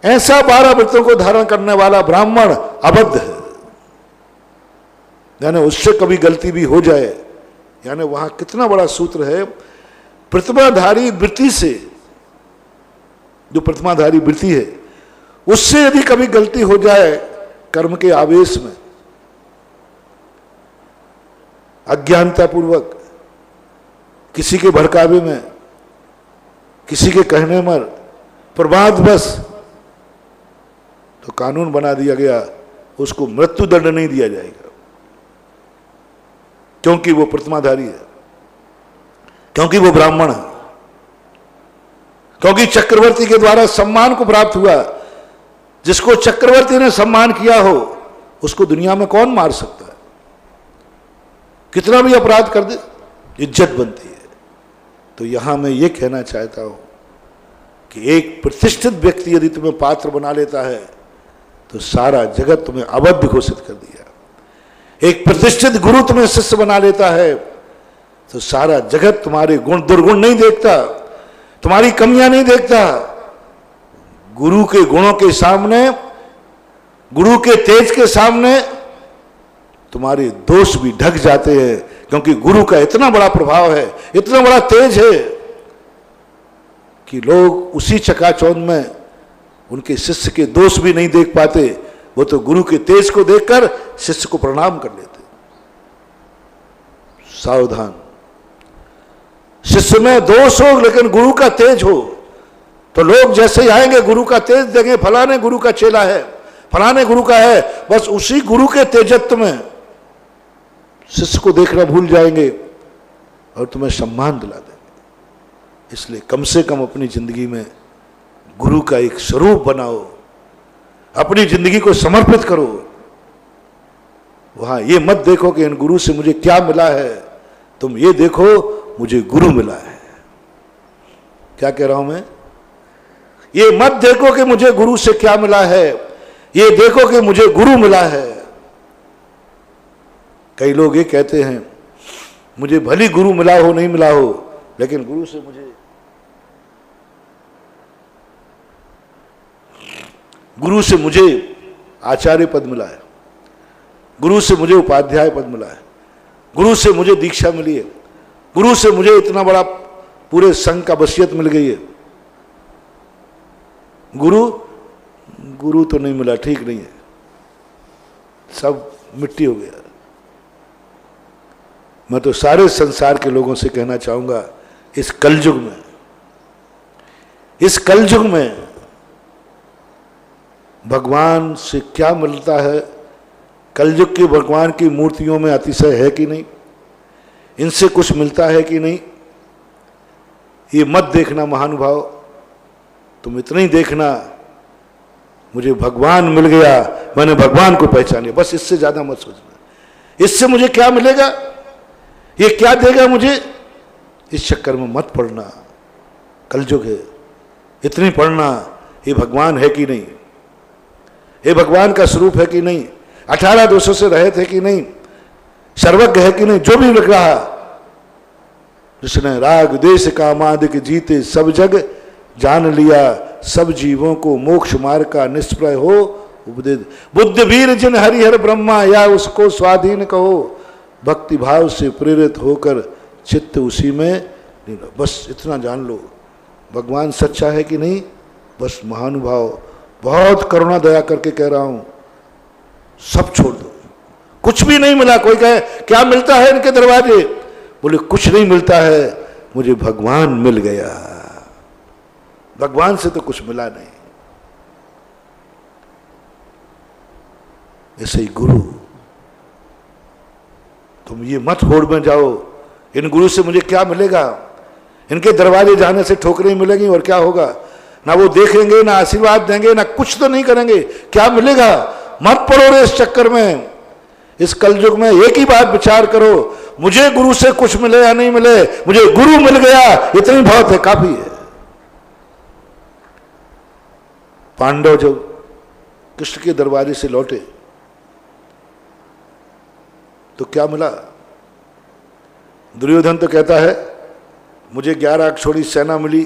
ऐसा 12 व्रतों को धारण करने वाला ब्राह्मण अबद्ध है। यानी उससे कभी गलती भी हो जाए, यानी वहां कितना बड़ा सूत्र है, प्रतिमाधारी वृत्ति से, जो प्रतिमाधारी वृत्ति है उससे यदि कभी गलती हो जाए कर्म के आवेश में, अज्ञानता पूर्वक, किसी के भड़कावे में, किसी के कहने में, प्रमाद बस, तो कानून बना दिया गया, उसको मृत्यु दंड नहीं दिया जाएगा, क्योंकि वो प्रतिमाधारी है, क्योंकि वो ब्राह्मण है, क्योंकि चक्रवर्ती के द्वारा सम्मान को प्राप्त हुआ। जिसको चक्रवर्ती ने सम्मान किया हो उसको दुनिया में कौन मार सकता है? कितना भी अपराध कर दे, इज्जत बनती है। तो यहां मैं ये कहना चाहता हूं कि एक प्रतिष्ठित व्यक्ति यदि तुम्हें पात्र बना लेता है तो सारा जगत तुम्हें अबद्ध घोषित कर दिया। एक प्रतिष्ठित गुरु तुम्हें शिष्य बना लेता है तो सारा जगत तुम्हारे गुण दुर्गुण नहीं देखता, तुम्हारी कमियां नहीं देखता। गुरु के गुणों के सामने, गुरु के तेज के सामने तुम्हारे दोष भी ढक जाते हैं, क्योंकि गुरु का इतना बड़ा प्रभाव है, इतना बड़ा तेज है कि लोग उसी चकाचौंध में उनके शिष्य के दोष भी नहीं देख पाते। वो तो गुरु के तेज को देखकर शिष्य को प्रणाम कर लेते। सावधान, शिष्य में दोष हो लेकिन गुरु का तेज हो तो लोग जैसे ही आएंगे गुरु का तेज देंगे, फलाने गुरु का चेला है, फलाने गुरु का है, बस उसी गुरु के तेजत्व में शिष्य को देखना भूल जाएंगे और तुम्हें सम्मान दिला देंगे। इसलिए कम से कम अपनी जिंदगी में गुरु का एक स्वरूप बनाओ, अपनी जिंदगी को समर्पित करो। वहां ये मत देखो कि इन गुरु से मुझे क्या मिला है, तुम ये देखो मुझे गुरु मिला है। क्या कह रहा हूं मैं? ये मत देखो कि मुझे गुरु से क्या मिला है, ये देखो कि मुझे गुरु मिला है। कई लोग ये कहते हैं मुझे भली गुरु मिला हो नहीं मिला हो, लेकिन गुरु से मुझे आचार्य पद मिला है, गुरु से मुझे उपाध्याय पद मिला है, गुरु से मुझे दीक्षा मिली है, गुरु से मुझे इतना बड़ा पूरे संघ का वसीयत मिल गई है। गुरु तो नहीं मिला, ठीक नहीं है, सब मिट्टी हो गया। मैं तो सारे संसार के लोगों से कहना चाहूंगा, इस कलयुग में भगवान से क्या मिलता है? कलयुग के भगवान की मूर्तियों में अतिशय है कि नहीं, इनसे कुछ मिलता है कि नहीं, ये मत देखना महानुभाव। तुम इतना ही देखना मुझे भगवान मिल गया, मैंने भगवान को पहचाने, बस इससे ज्यादा मत सोचना। इससे मुझे क्या मिलेगा, ये क्या देगा मुझे, इस चक्कर में मत पड़ना। कलयुग है, इतनी पढ़ना ये भगवान है कि नहीं, ये भगवान का स्वरूप है कि नहीं, 18 दोषों से रहित है कि नहीं, सर्वज्ञ है कि नहीं। जो भी लग रहा जिसने राग देश कामादि जीते सब जग जान लिया, सब जीवों को मोक्ष मार्ग का निष्प्रय हो उपदेश। बुद्ध वीर जिन हरिहर ब्रह्मा, या उसको स्वाधीन कहो, भक्ति भाव से प्रेरित होकर चित्त उसी में, बस इतना जान लो भगवान सच्चा है कि नहीं। बस महानुभाव, बहुत करुणा दया करके कह रहा हूं, सब छोड़ दो। कुछ भी नहीं मिला। कोई कहे क्या मिलता है इनके दरवाजे, बोले कुछ नहीं मिलता है, मुझे भगवान मिल गया। भगवान से तो कुछ मिला नहीं। ऐसे ही गुरु, तुम ये मत होड़ में जाओ इन गुरु से मुझे क्या मिलेगा, इनके दरवाजे जाने से ठोकरें मिलेंगी और क्या होगा, ना वो देखेंगे ना आशीर्वाद देंगे ना कुछ तो नहीं करेंगे, क्या मिलेगा। मत पड़ो रे इस चक्कर में। इस कलयुग में एक ही बात विचार करो, मुझे गुरु से कुछ मिले या नहीं मिले, मुझे गुरु मिल गया इतनी बहुत है, काफी है। पांडव जब कृष्ण के दरवाजे से लौटे तो क्या मिला। दुर्योधन तो कहता है मुझे 11 अक्षौणी सेना मिली,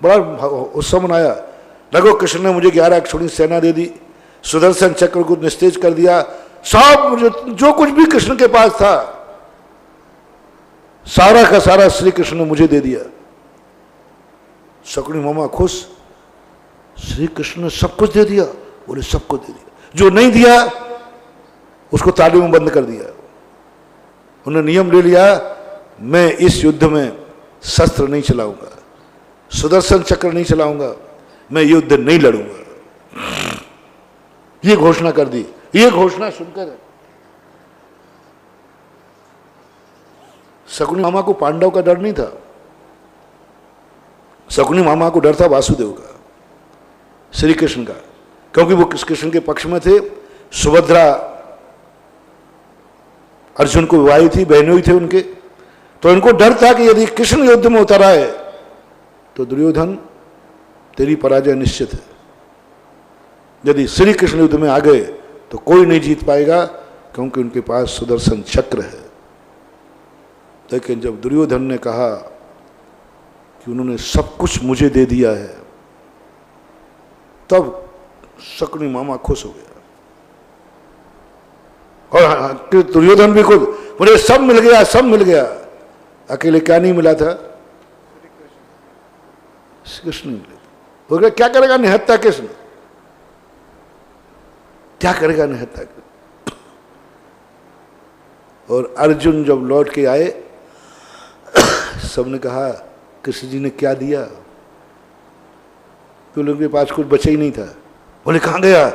बड़ा उत्सव मनाया। देखो कृष्ण ने मुझे 11 अक्षौणी सेना दे दी, सुदर्शन चक्र को निस्तेज कर दिया, सब जो कुछ भी कृष्ण के पास था सारा का सारा श्री कृष्ण ने मुझे दे दिया। शकुनी मामा खुश, श्री कृष्ण ने सब कुछ दे दिया। बोले सब कुछ दे दिया, जो नहीं दिया उसको ताली में बंद कर दिया। उन्होंने नियम ले लिया, मैं इस युद्ध में शस्त्र नहीं चलाऊंगा, सुदर्शन चक्र नहीं चलाऊंगा, मैं युद्ध नहीं लड़ूंगा। ये घोषणा कर दी। ये घोषणा सुनकर शकुनी मामा को पांडव का डर नहीं था, शकुनी मामा को डर था वासुदेव का, श्री कृष्ण का, क्योंकि वो कृष्ण के पक्ष में थे। सुभद्रा अर्जुन को विवाही थी, बहनों ही थे उनके, तो इनको डर था कि यदि कृष्ण युद्ध में उतर आए तो दुर्योधन तेरी पराजय निश्चित है। यदि श्री कृष्ण युद्ध में आ गए तो कोई नहीं जीत पाएगा, क्योंकि उनके पास सुदर्शन चक्र है। लेकिन जब दुर्योधन ने कहा कि उन्होंने सब कुछ मुझे दे दिया है, तब शकुनी मामा खुश हो गया। और दुर्योधन भी खुद, मुझे सब मिल गया, सब मिल गया। अकेले क्या नहीं मिला था, कृष्ण मिले। वो कहा क्या करेगा निहत्था कृष्ण, क्या करेगा निहत्था। और अर्जुन जब लौट के आए सबने कहा कृष्ण जी ने क्या दिया, तो लोगों के पास कुछ बचा ही नहीं था। बोले कहां गया,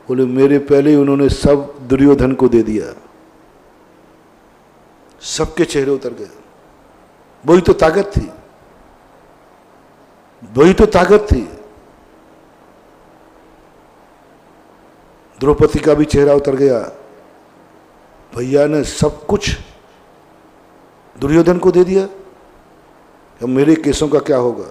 बोले मेरे पहले ही उन्होंने सब दुर्योधन को दे दिया। सबके चेहरे उतर गए। वही तो ताकत थी, वही तो ताकत थी। द्रौपदी का भी चेहरा उतर गया, भैया ने सब कुछ दुर्योधन को दे दिया, अब मेरे केसों का क्या होगा।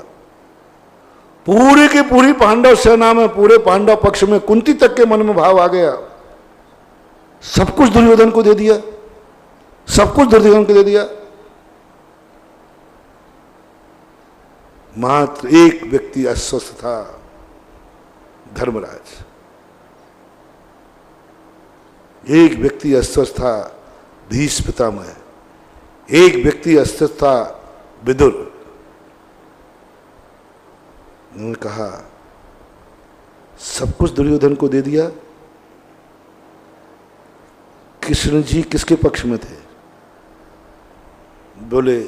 पूरी की पूरी पांडव सेना में, पूरे पांडव पक्ष में कुंती तक के मन में भाव आ गया, सब कुछ दुर्योधन को दे दिया, सब कुछ दुर्योधन को दे दिया। मात्र एक व्यक्ति अस्वस्थ था, धर्मराज। एक व्यक्ति अस्वस्थ था, भीष्म पितामह। एक व्यक्ति अस्वस्थ था, विदुर। उन्होंने कहा सब कुछ दुर्योधन को दे दिया। कृष्ण जी किसके पक्ष में थे, बोले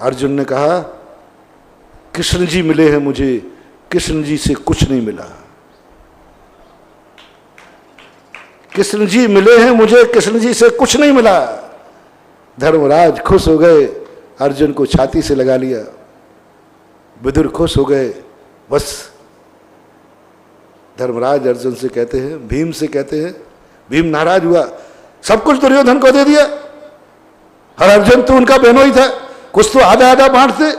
अर्जुन ने कहा कृष्ण जी मिले हैं मुझे, कृष्ण जी से कुछ नहीं मिला। कृष्ण जी मिले हैं मुझे, कृष्ण जी से कुछ नहीं मिला। धर्मराज खुश हो गए, अर्जुन को छाती से लगा लिया। विदुर खुश हो गए। बस धर्मराज अर्जुन से कहते हैं, भीम से कहते हैं, भीम नाराज हुआ, सब कुछ दुर्योधन को दे दिया, और अर्जुन तो उनका बहनों ही था, कुछ तो आधा आधा बांटते।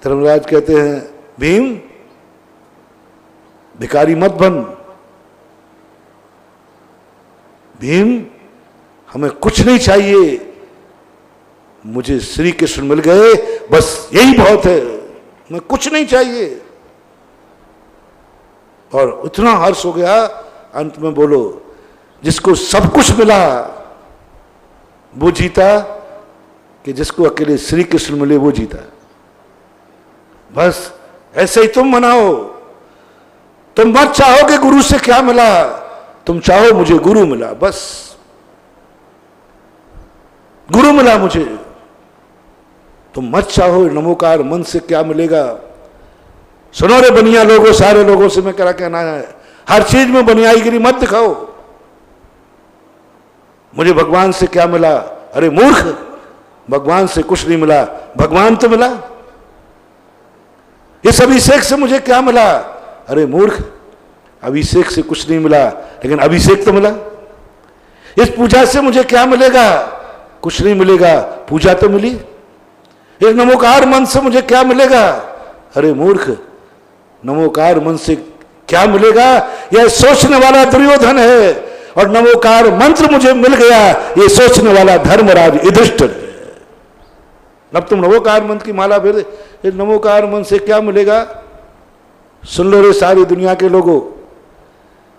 धर्मराज कहते हैं भीम भिखारी मत बन, भीम हमें कुछ नहीं चाहिए, मुझे श्री कृष्ण मिल गए, बस यही बहुत है, मैं कुछ नहीं चाहिए। और इतना हर्ष हो गया, अंत में बोलो जिसको सब कुछ मिला वो जीता कि जिसको अकेले श्री कृष्ण मिले वो जीता। बस ऐसे ही तुम मनाओ। तुम मत चाहो कि गुरु से क्या मिला, तुम चाहो मुझे गुरु मिला, बस गुरु मिला मुझे। तुम मत चाहो नमोकार मन से क्या मिलेगा। सुनो रे बनिया लोगों, सारे लोगों से मैं क्या कहना है, हर चीज में बनियाईगिरी मत दिखाओ। मुझे भगवान से क्या मिला, अरे मूर्ख, भगवान से कुछ नहीं मिला, भगवान तो मिला। इस अभिषेक से मुझे क्या मिला, अरे मूर्ख, अभिषेक से कुछ नहीं मिला, लेकिन अभिषेक तो मिला। इस पूजा से मुझे क्या मिलेगा, कुछ नहीं मिलेगा, पूजा तो मिली। इस नमोकार मन से मुझे क्या मिलेगा, अरे मूर्ख, नमोकार मन से क्या मिलेगा, यह सोचने वाला दुर्योधन है, और नमोकार मंत्र मुझे मिल गया, ये सोचने वाला धर्मराज युधिष्ठिर है। अब तुम नमोकार मंत्र की माला फिर, इस नमोकार मन से क्या मिलेगा। सुन लो रे सारी दुनिया के लोगों,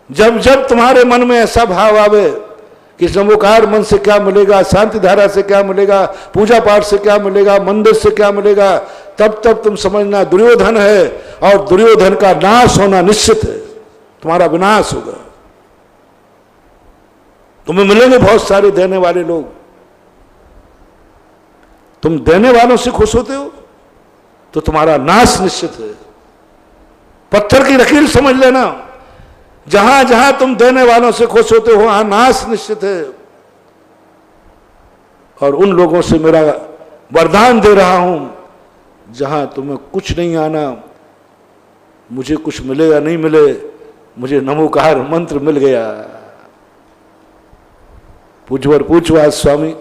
जब जब तुम्हारे मन में ऐसा भाव आवे कि नमोकार मन से क्या मिलेगा, शांति धारा से क्या मिलेगा, पूजा पाठ से क्या मिलेगा, मंदिर से क्या मिलेगा, तब तब तुम समझना दुर्योधन है, और दुर्योधन का नाश होना निश्चित है। तुम्हारा विनाश होगा। तुम्हें मिलेंगे बहुत सारे देने वाले लोग। तुम देने वालों से खुश होते हो तो तुम्हारा नाश निश्चित है। पत्थर की लकीर समझ लेना, जहां जहां तुम देने वालों से खुश होते हो वहां नाश निश्चित है। और उन लोगों से मेरा वरदान दे रहा हूं, जहां तुम्हें कुछ नहीं आना, मुझे कुछ मिले या नहीं मिले, मुझे नमोकार मंत्र मिल गया। पूजवर पूजवाद स्वामी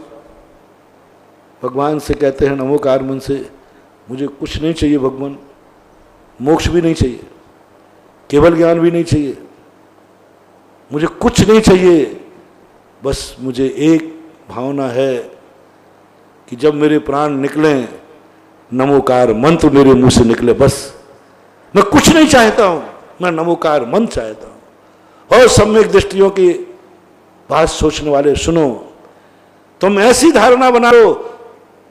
भगवान से कहते हैं नमोकार मन से, मुझे कुछ नहीं चाहिए भगवान, मोक्ष भी नहीं चाहिए, केवल ज्ञान भी नहीं चाहिए, मुझे कुछ नहीं चाहिए, बस मुझे एक भावना है कि जब मेरे प्राण निकलें नमोकार मंत्र मेरे मुंह से निकले। बस मैं कुछ नहीं चाहता हूं, मैं नमोकार मंत्र चाहता हूं। और सम्यक दृष्टियों की बात सोचने वाले सुनो, तुम ऐसी धारणा बना लो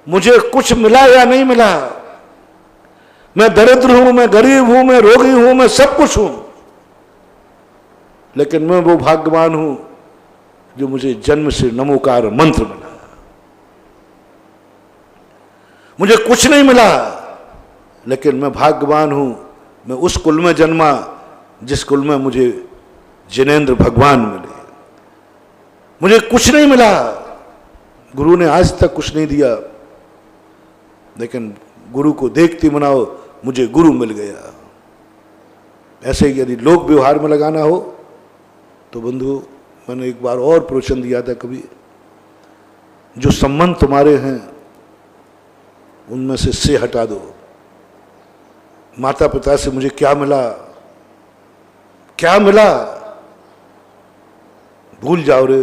मुझे कुछ मिला या नहीं मिला, मैं दरिद्र हूं, मैं गरीब हूं, मैं रोगी हूं, मैं सब कुछ हूं, लेकिन मैं वो भाग्यवान हूं जो मुझे जन्म से नमोकार मंत्र मिला। मुझे कुछ नहीं मिला, लेकिन मैं भाग्यवान हूं, मैं उस कुल में जन्मा जिस कुल में मुझे जिनेंद्र भगवान मिले। मुझे कुछ नहीं मिला, गुरु ने आज तक कुछ नहीं दिया, लेकिन गुरु को देखते मनाओ, मुझे गुरु मिल गया। ऐसे ही यदि लोक व्यवहार में लगाना हो तो बंधु, मैंने एक बार और प्रवचन दिया था कभी, जो संबंध तुम्हारे हैं उनमें से हटा दो। माता पिता से मुझे क्या मिला, क्या मिला, भूल जाओ रे।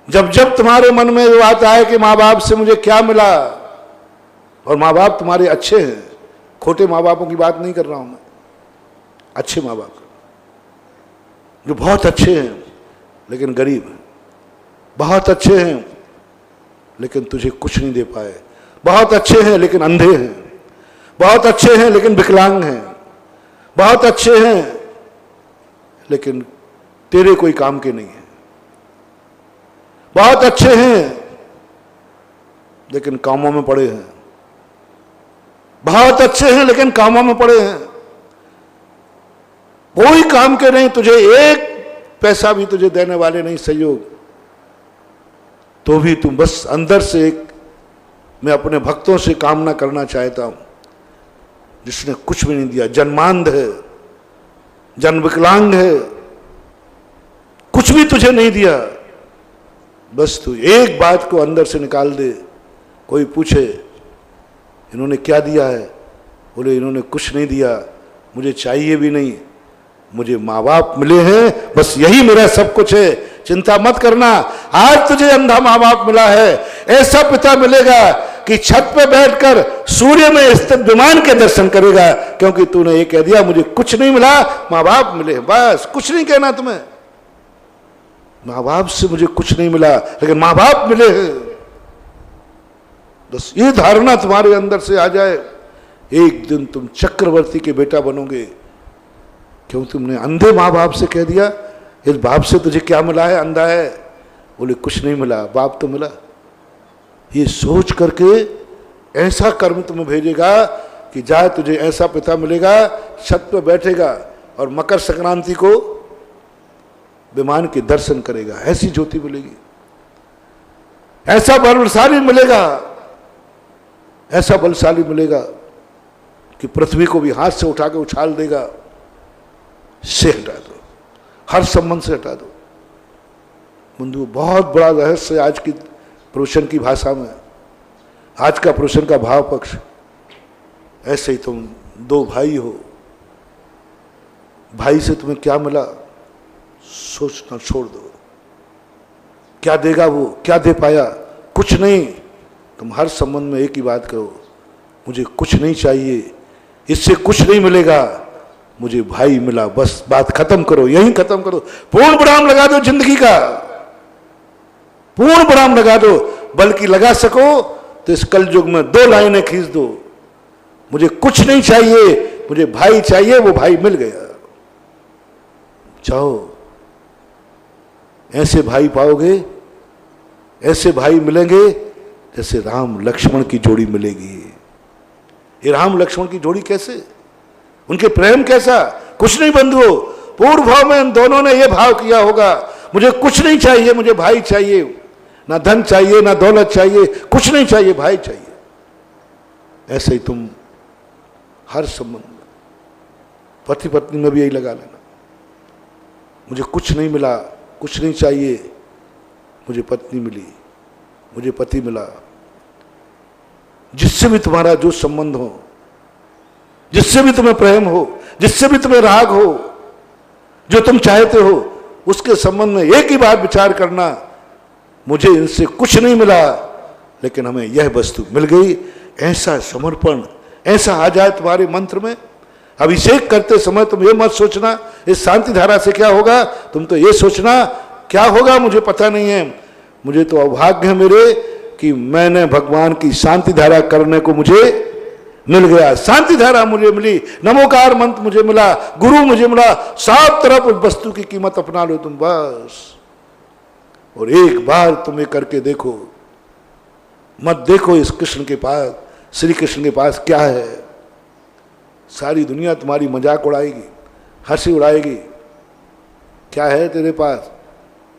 जब जब तुम्हारे मन में ये बात आए कि माँ बाप से मुझे क्या मिला, और माँ बाप तुम्हारे अच्छे हैं, खोटे माँ बापों की बात नहीं कर रहा हूं मैं, अच्छे माँ बाप जो बहुत अच्छे हैं लेकिन गरीब हैं, बहुत अच्छे हैं लेकिन तुझे कुछ नहीं दे पाए, बहुत अच्छे हैं लेकिन अंधे हैं, बहुत अच्छे हैं लेकिन विकलांग हैं, बहुत अच्छे हैं लेकिन तेरे कोई काम के नहीं है, बहुत अच्छे हैं लेकिन कामों में पड़े हैं, बहुत अच्छे हैं लेकिन कामों में पड़े हैं, कोई काम के नहीं, तुझे एक पैसा भी तुझे देने वाले नहीं सहयोग, तो भी तुम बस अंदर से एक, मैं अपने भक्तों से कामना करना चाहता हूं जिसने कुछ भी नहीं दिया, जन्मांध है, जन्म विकलांग है, कुछ भी तुझे नहीं दिया, बस तू एक बात को अंदर से निकाल दे। कोई पूछे इन्होंने क्या दिया है, बोले इन्होंने कुछ नहीं दिया, मुझे चाहिए भी नहीं, मुझे माँ बाप मिले हैं, बस यही मेरा सब कुछ है, चिंता मत करना। आज तुझे अंधा माँ बाप मिला है, ऐसा पिता मिलेगा कि छत पे बैठकर सूर्य में स्थित विमान के दर्शन करेगा, क्योंकि तूने ये कह दिया मुझे कुछ नहीं मिला, माँ बाप मिले, बस कुछ नहीं कहना तुम्हें। माँ बाप से मुझे कुछ नहीं मिला लेकिन माँ बाप मिले हैं। बस ये धारणा तुम्हारे अंदर से आ जाए, एक दिन तुम चक्रवर्ती के बेटा बनोगे। क्यों तुमने अंधे माँ बाप से कह दिया इस बाप से तुझे क्या मिला है, अंधा है? बोले कुछ नहीं मिला, बाप तो मिला। ये सोच करके ऐसा कर्म तुम्हें भेजेगा कि जाए तुझे ऐसा पिता मिलेगा, छत पर बैठेगा और मकर संक्रांति को विमान के दर्शन करेगा, ऐसी ज्योति मिलेगी। ऐसा बलशाली मिलेगा, ऐसा बलशाली मिलेगा कि पृथ्वी को भी हाथ से उठा के उछाल देगा। से हटा दो, हर संबंध से हटा दो। बंधु बहुत बड़ा रहस्य आज की प्रवचन की भाषा में, आज का प्रवचन का भाव पक्ष। ऐसे ही तुम दो भाई हो, भाई से तुम्हें क्या मिला सोचना छोड़ दो। क्या देगा वो, क्या दे पाया? कुछ नहीं। तुम हर संबंध में एक ही बात करो, मुझे कुछ नहीं चाहिए, इससे कुछ नहीं मिलेगा, मुझे भाई मिला, बस बात खत्म करो, यहीं खत्म करो। पूर्ण विराम लगा दो जिंदगी का, पूर्ण विराम लगा दो। बल्कि लगा सको तो इस कलयुग में 2 लाइनें खींच दो, मुझे कुछ नहीं चाहिए, मुझे भाई चाहिए, वो भाई मिल गया। चाहो ऐसे भाई पाओगे, ऐसे भाई मिलेंगे जैसे राम लक्ष्मण की जोड़ी मिलेगी। ये राम लक्ष्मण की जोड़ी कैसे, उनके प्रेम कैसा? कुछ नहीं बंधुओं, पूर्व भाव में इन दोनों ने यह भाव किया होगा, मुझे कुछ नहीं चाहिए, मुझे भाई चाहिए, ना धन चाहिए, ना दौलत चाहिए, कुछ नहीं चाहिए, भाई चाहिए। ऐसे ही तुम हर संबंध में, पति पत्नी में भी यही लगा लेना, मुझे कुछ नहीं मिला, कुछ नहीं चाहिए, मुझे पत्नी मिली, मुझे पति मिला। जिससे भी तुम्हारा जो संबंध हो, जिससे भी तुम्हें प्रेम हो, जिससे भी तुम्हें राग हो, जो तुम चाहते हो, उसके संबंध में एक ही बात विचार करना, मुझे इनसे कुछ नहीं मिला लेकिन हमें यह वस्तु मिल गई। ऐसा समर्पण ऐसा आ जाए तुम्हारे मंत्र में। अभिषेक करते समय तुम ये मत सोचना इस शांति धारा से क्या होगा, तुम तो ये सोचना क्या होगा मुझे पता नहीं है, मुझे तो अभाग्य है मेरे कि मैंने भगवान की शांति धारा करने को मुझे मिल गया। शांति धारा मुझे मिली, नमोकार मंत्र मुझे मिला, गुरु मुझे मिला, सब तरफ उस वस्तु की कीमत अपना लो तुम बस। और एक बार तुम ये करके देखो, मत देखो इस कृष्ण के पास, श्री कृष्ण के पास क्या है। सारी दुनिया तुम्हारी मजाक उड़ाएगी, हंसी उड़ाएगी। क्या है तेरे पास?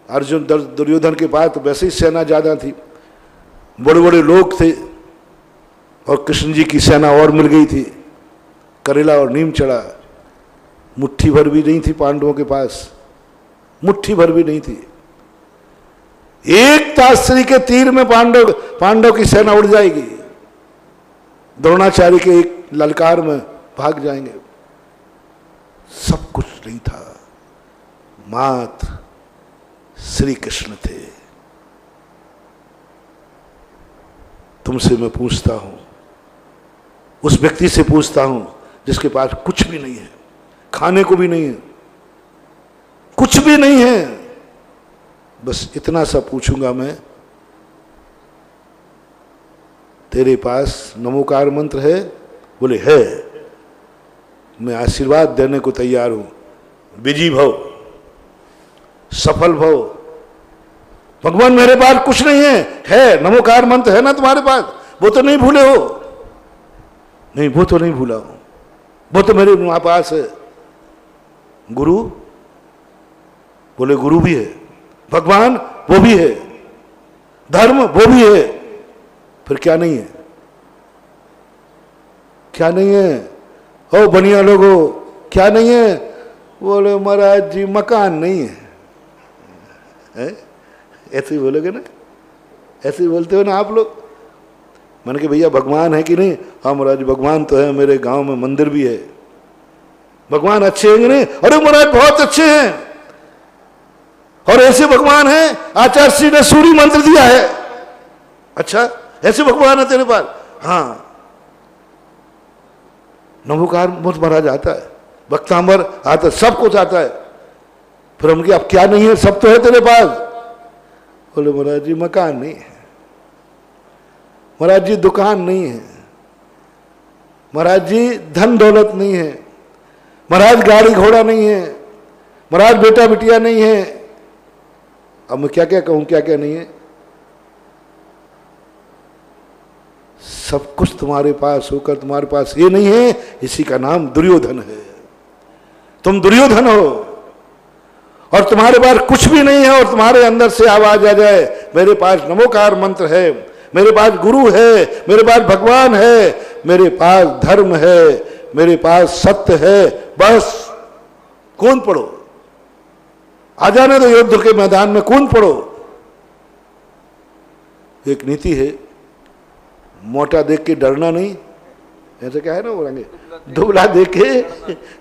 अर्जुन दुर्योधन के पास तो वैसे ही सेना ज्यादा थी, बड़े बड़े लोग थे, और कृष्ण जी की सेना और मिल गई थी। करेला और नीम चढ़ा, मुट्ठी भर भी नहीं थी पांडवों के पास, मुट्ठी भर भी नहीं थी। एक तास्त्री के तीर में पांडव की सेना उड़ जाएगी, द्रोणाचार्य के एक ललकार में भाग जाएंगे। सब कुछ नहीं था, मात्र श्री कृष्ण थे। तुमसे मैं पूछता हूं, उस व्यक्ति से पूछता हूं जिसके पास कुछ भी नहीं है, खाने को भी नहीं है, कुछ भी नहीं है, बस इतना सा पूछूंगा मैं, तेरे पास नमोकार मंत्र है? बोले है, मैं आशीर्वाद देने को तैयार हूं, विजयी भव, सफल भव। भगवान मेरे पास कुछ नहीं है नमोकार मंत्र है ना तुम्हारे पास? वो तो नहीं भूले हो? नहीं, वो तो नहीं भूला हूं, वो तो मेरे पास है। गुरु? बोले गुरु भी है, भगवान वो भी है, धर्म वो भी है, फिर क्या नहीं है? क्या नहीं है? ओ बनिया लोगो, क्या नहीं है? बोले महाराज जी मकान नहीं है। ऐसे ही बोलोगे ना, ऐसे ही बोलते हो ना आप लोग। मैंने कहा भैया भगवान है कि नहीं? हाँ महाराज भगवान तो है, मेरे गांव में मंदिर भी है। भगवान अच्छे हैं कि नहीं? अरे महाराज बहुत अच्छे हैं, और ऐसे भगवान है आचार्य श्री ने सूर्य मंत्र दिया है। अच्छा, ऐसे भगवान है तेरे पास? हाँ, नमोकार महाराज आता है, भक्तांबर आता है, सब कुछ आता है, फिर हम कि अब क्या नहीं है, सब तो है तेरे पास। बोले महाराज जी मकान नहीं है, महाराज जी दुकान नहीं है, महाराज जी धन दौलत नहीं है, महाराज गाड़ी घोड़ा नहीं है, महाराज बेटा बिटिया नहीं है। अब मैं क्या क्या कहूं, क्या क्या नहीं है। सब कुछ तुम्हारे पास होकर तुम्हारे पास ये नहीं है, इसी का नाम दुर्योधन है। तुम दुर्योधन हो और तुम्हारे पास कुछ भी नहीं है, और तुम्हारे अंदर से आवाज आ जाए मेरे पास नमोकार मंत्र है, मेरे पास गुरु है, मेरे पास भगवान है, मेरे पास धर्म है, मेरे पास सत्य है, बस कूद पड़ो, आ जाने दो युद्ध के मैदान में, कूद पड़ो। एक नीति है, मोटा देख के डरना नहीं, ऐसे क्या है ना बोलेंगे, दुबला देख के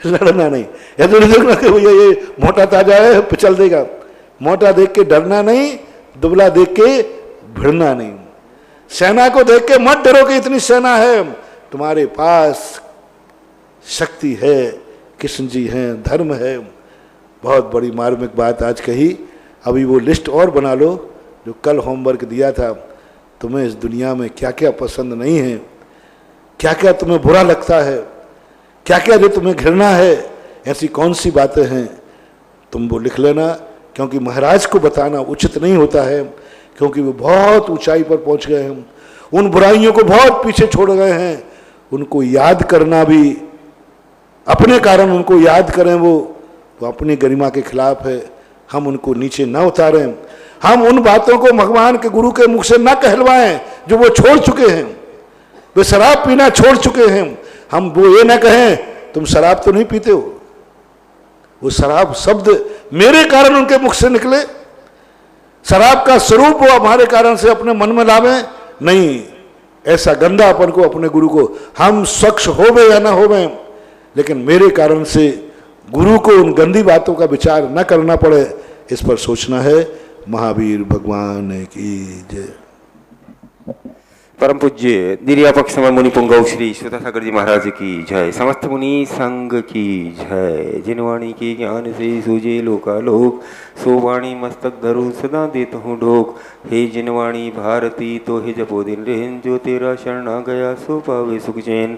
लड़ना नहीं। ऐसे नहीं देखना कि भैया ये मोटा ताजा है पिचल देगा। मोटा देख के डरना नहीं, दुबला देख के भिड़ना नहीं। सेना को देख के मत डरो कि इतनी सेना है, तुम्हारे पास शक्ति है, कृष्ण जी हैं, धर्म है। बहुत बड़ी मार्मिक बात आज कही। अभी वो लिस्ट और बना लो जो कल होमवर्क दिया था। तुम्हें इस दुनिया में क्या क्या पसंद नहीं है, क्या क्या तुम्हें बुरा लगता है, क्या क्या जो तुम्हें घृणा है, ऐसी कौन सी बातें हैं, तुम वो लिख लेना। क्योंकि महाराज को बताना उचित नहीं होता है, क्योंकि वो बहुत ऊंचाई पर पहुंच गए हैं, उन बुराइयों को बहुत पीछे छोड़ गए हैं। उनको याद करना भी, अपने कारण उनको याद करें वो अपनी गरिमा के खिलाफ है। हम उनको नीचे न उतारें, हम उन बातों को भगवान के गुरु के मुख से न कहलवाएं जो वो छोड़ चुके हैं। वे शराब पीना छोड़ चुके हैं, हम वो ये ना कहें तुम शराब तो नहीं पीते हो। वो शराब शब्द मेरे कारण उनके मुख से निकले, शराब का स्वरूप वो हमारे कारण से अपने मन में लावे नहीं। ऐसा गंदापन को अपने गुरु को, हम स्वच्छ होवे या ना होवे, लेकिन मेरे कारण से गुरु को उन गंदी बातों का विचार न करना पड़े, इस पर सोचना है। महावीर भगवान की जय। परम पूज्य निर्यापक समर मुनि पुंगव श्री सुधासागर जी महाराज की जय। समस्त मुनि संघ की जय। जिनवाणी के ज्ञान से सूझे लोकालोक, सो वाणी मस्तक धरु सदा देत हूँ ढोक। हे जिनवाणी भारती तो हे जपो दिन रहन, जो तेरा शरण आ गया सो पावे सुख चैन।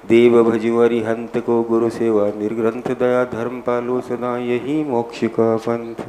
देव भजुअरि हंत को गुरु सेवा निर्ग्रंथ, दया धर्म पालो सदा यही मोक्ष का पंथ।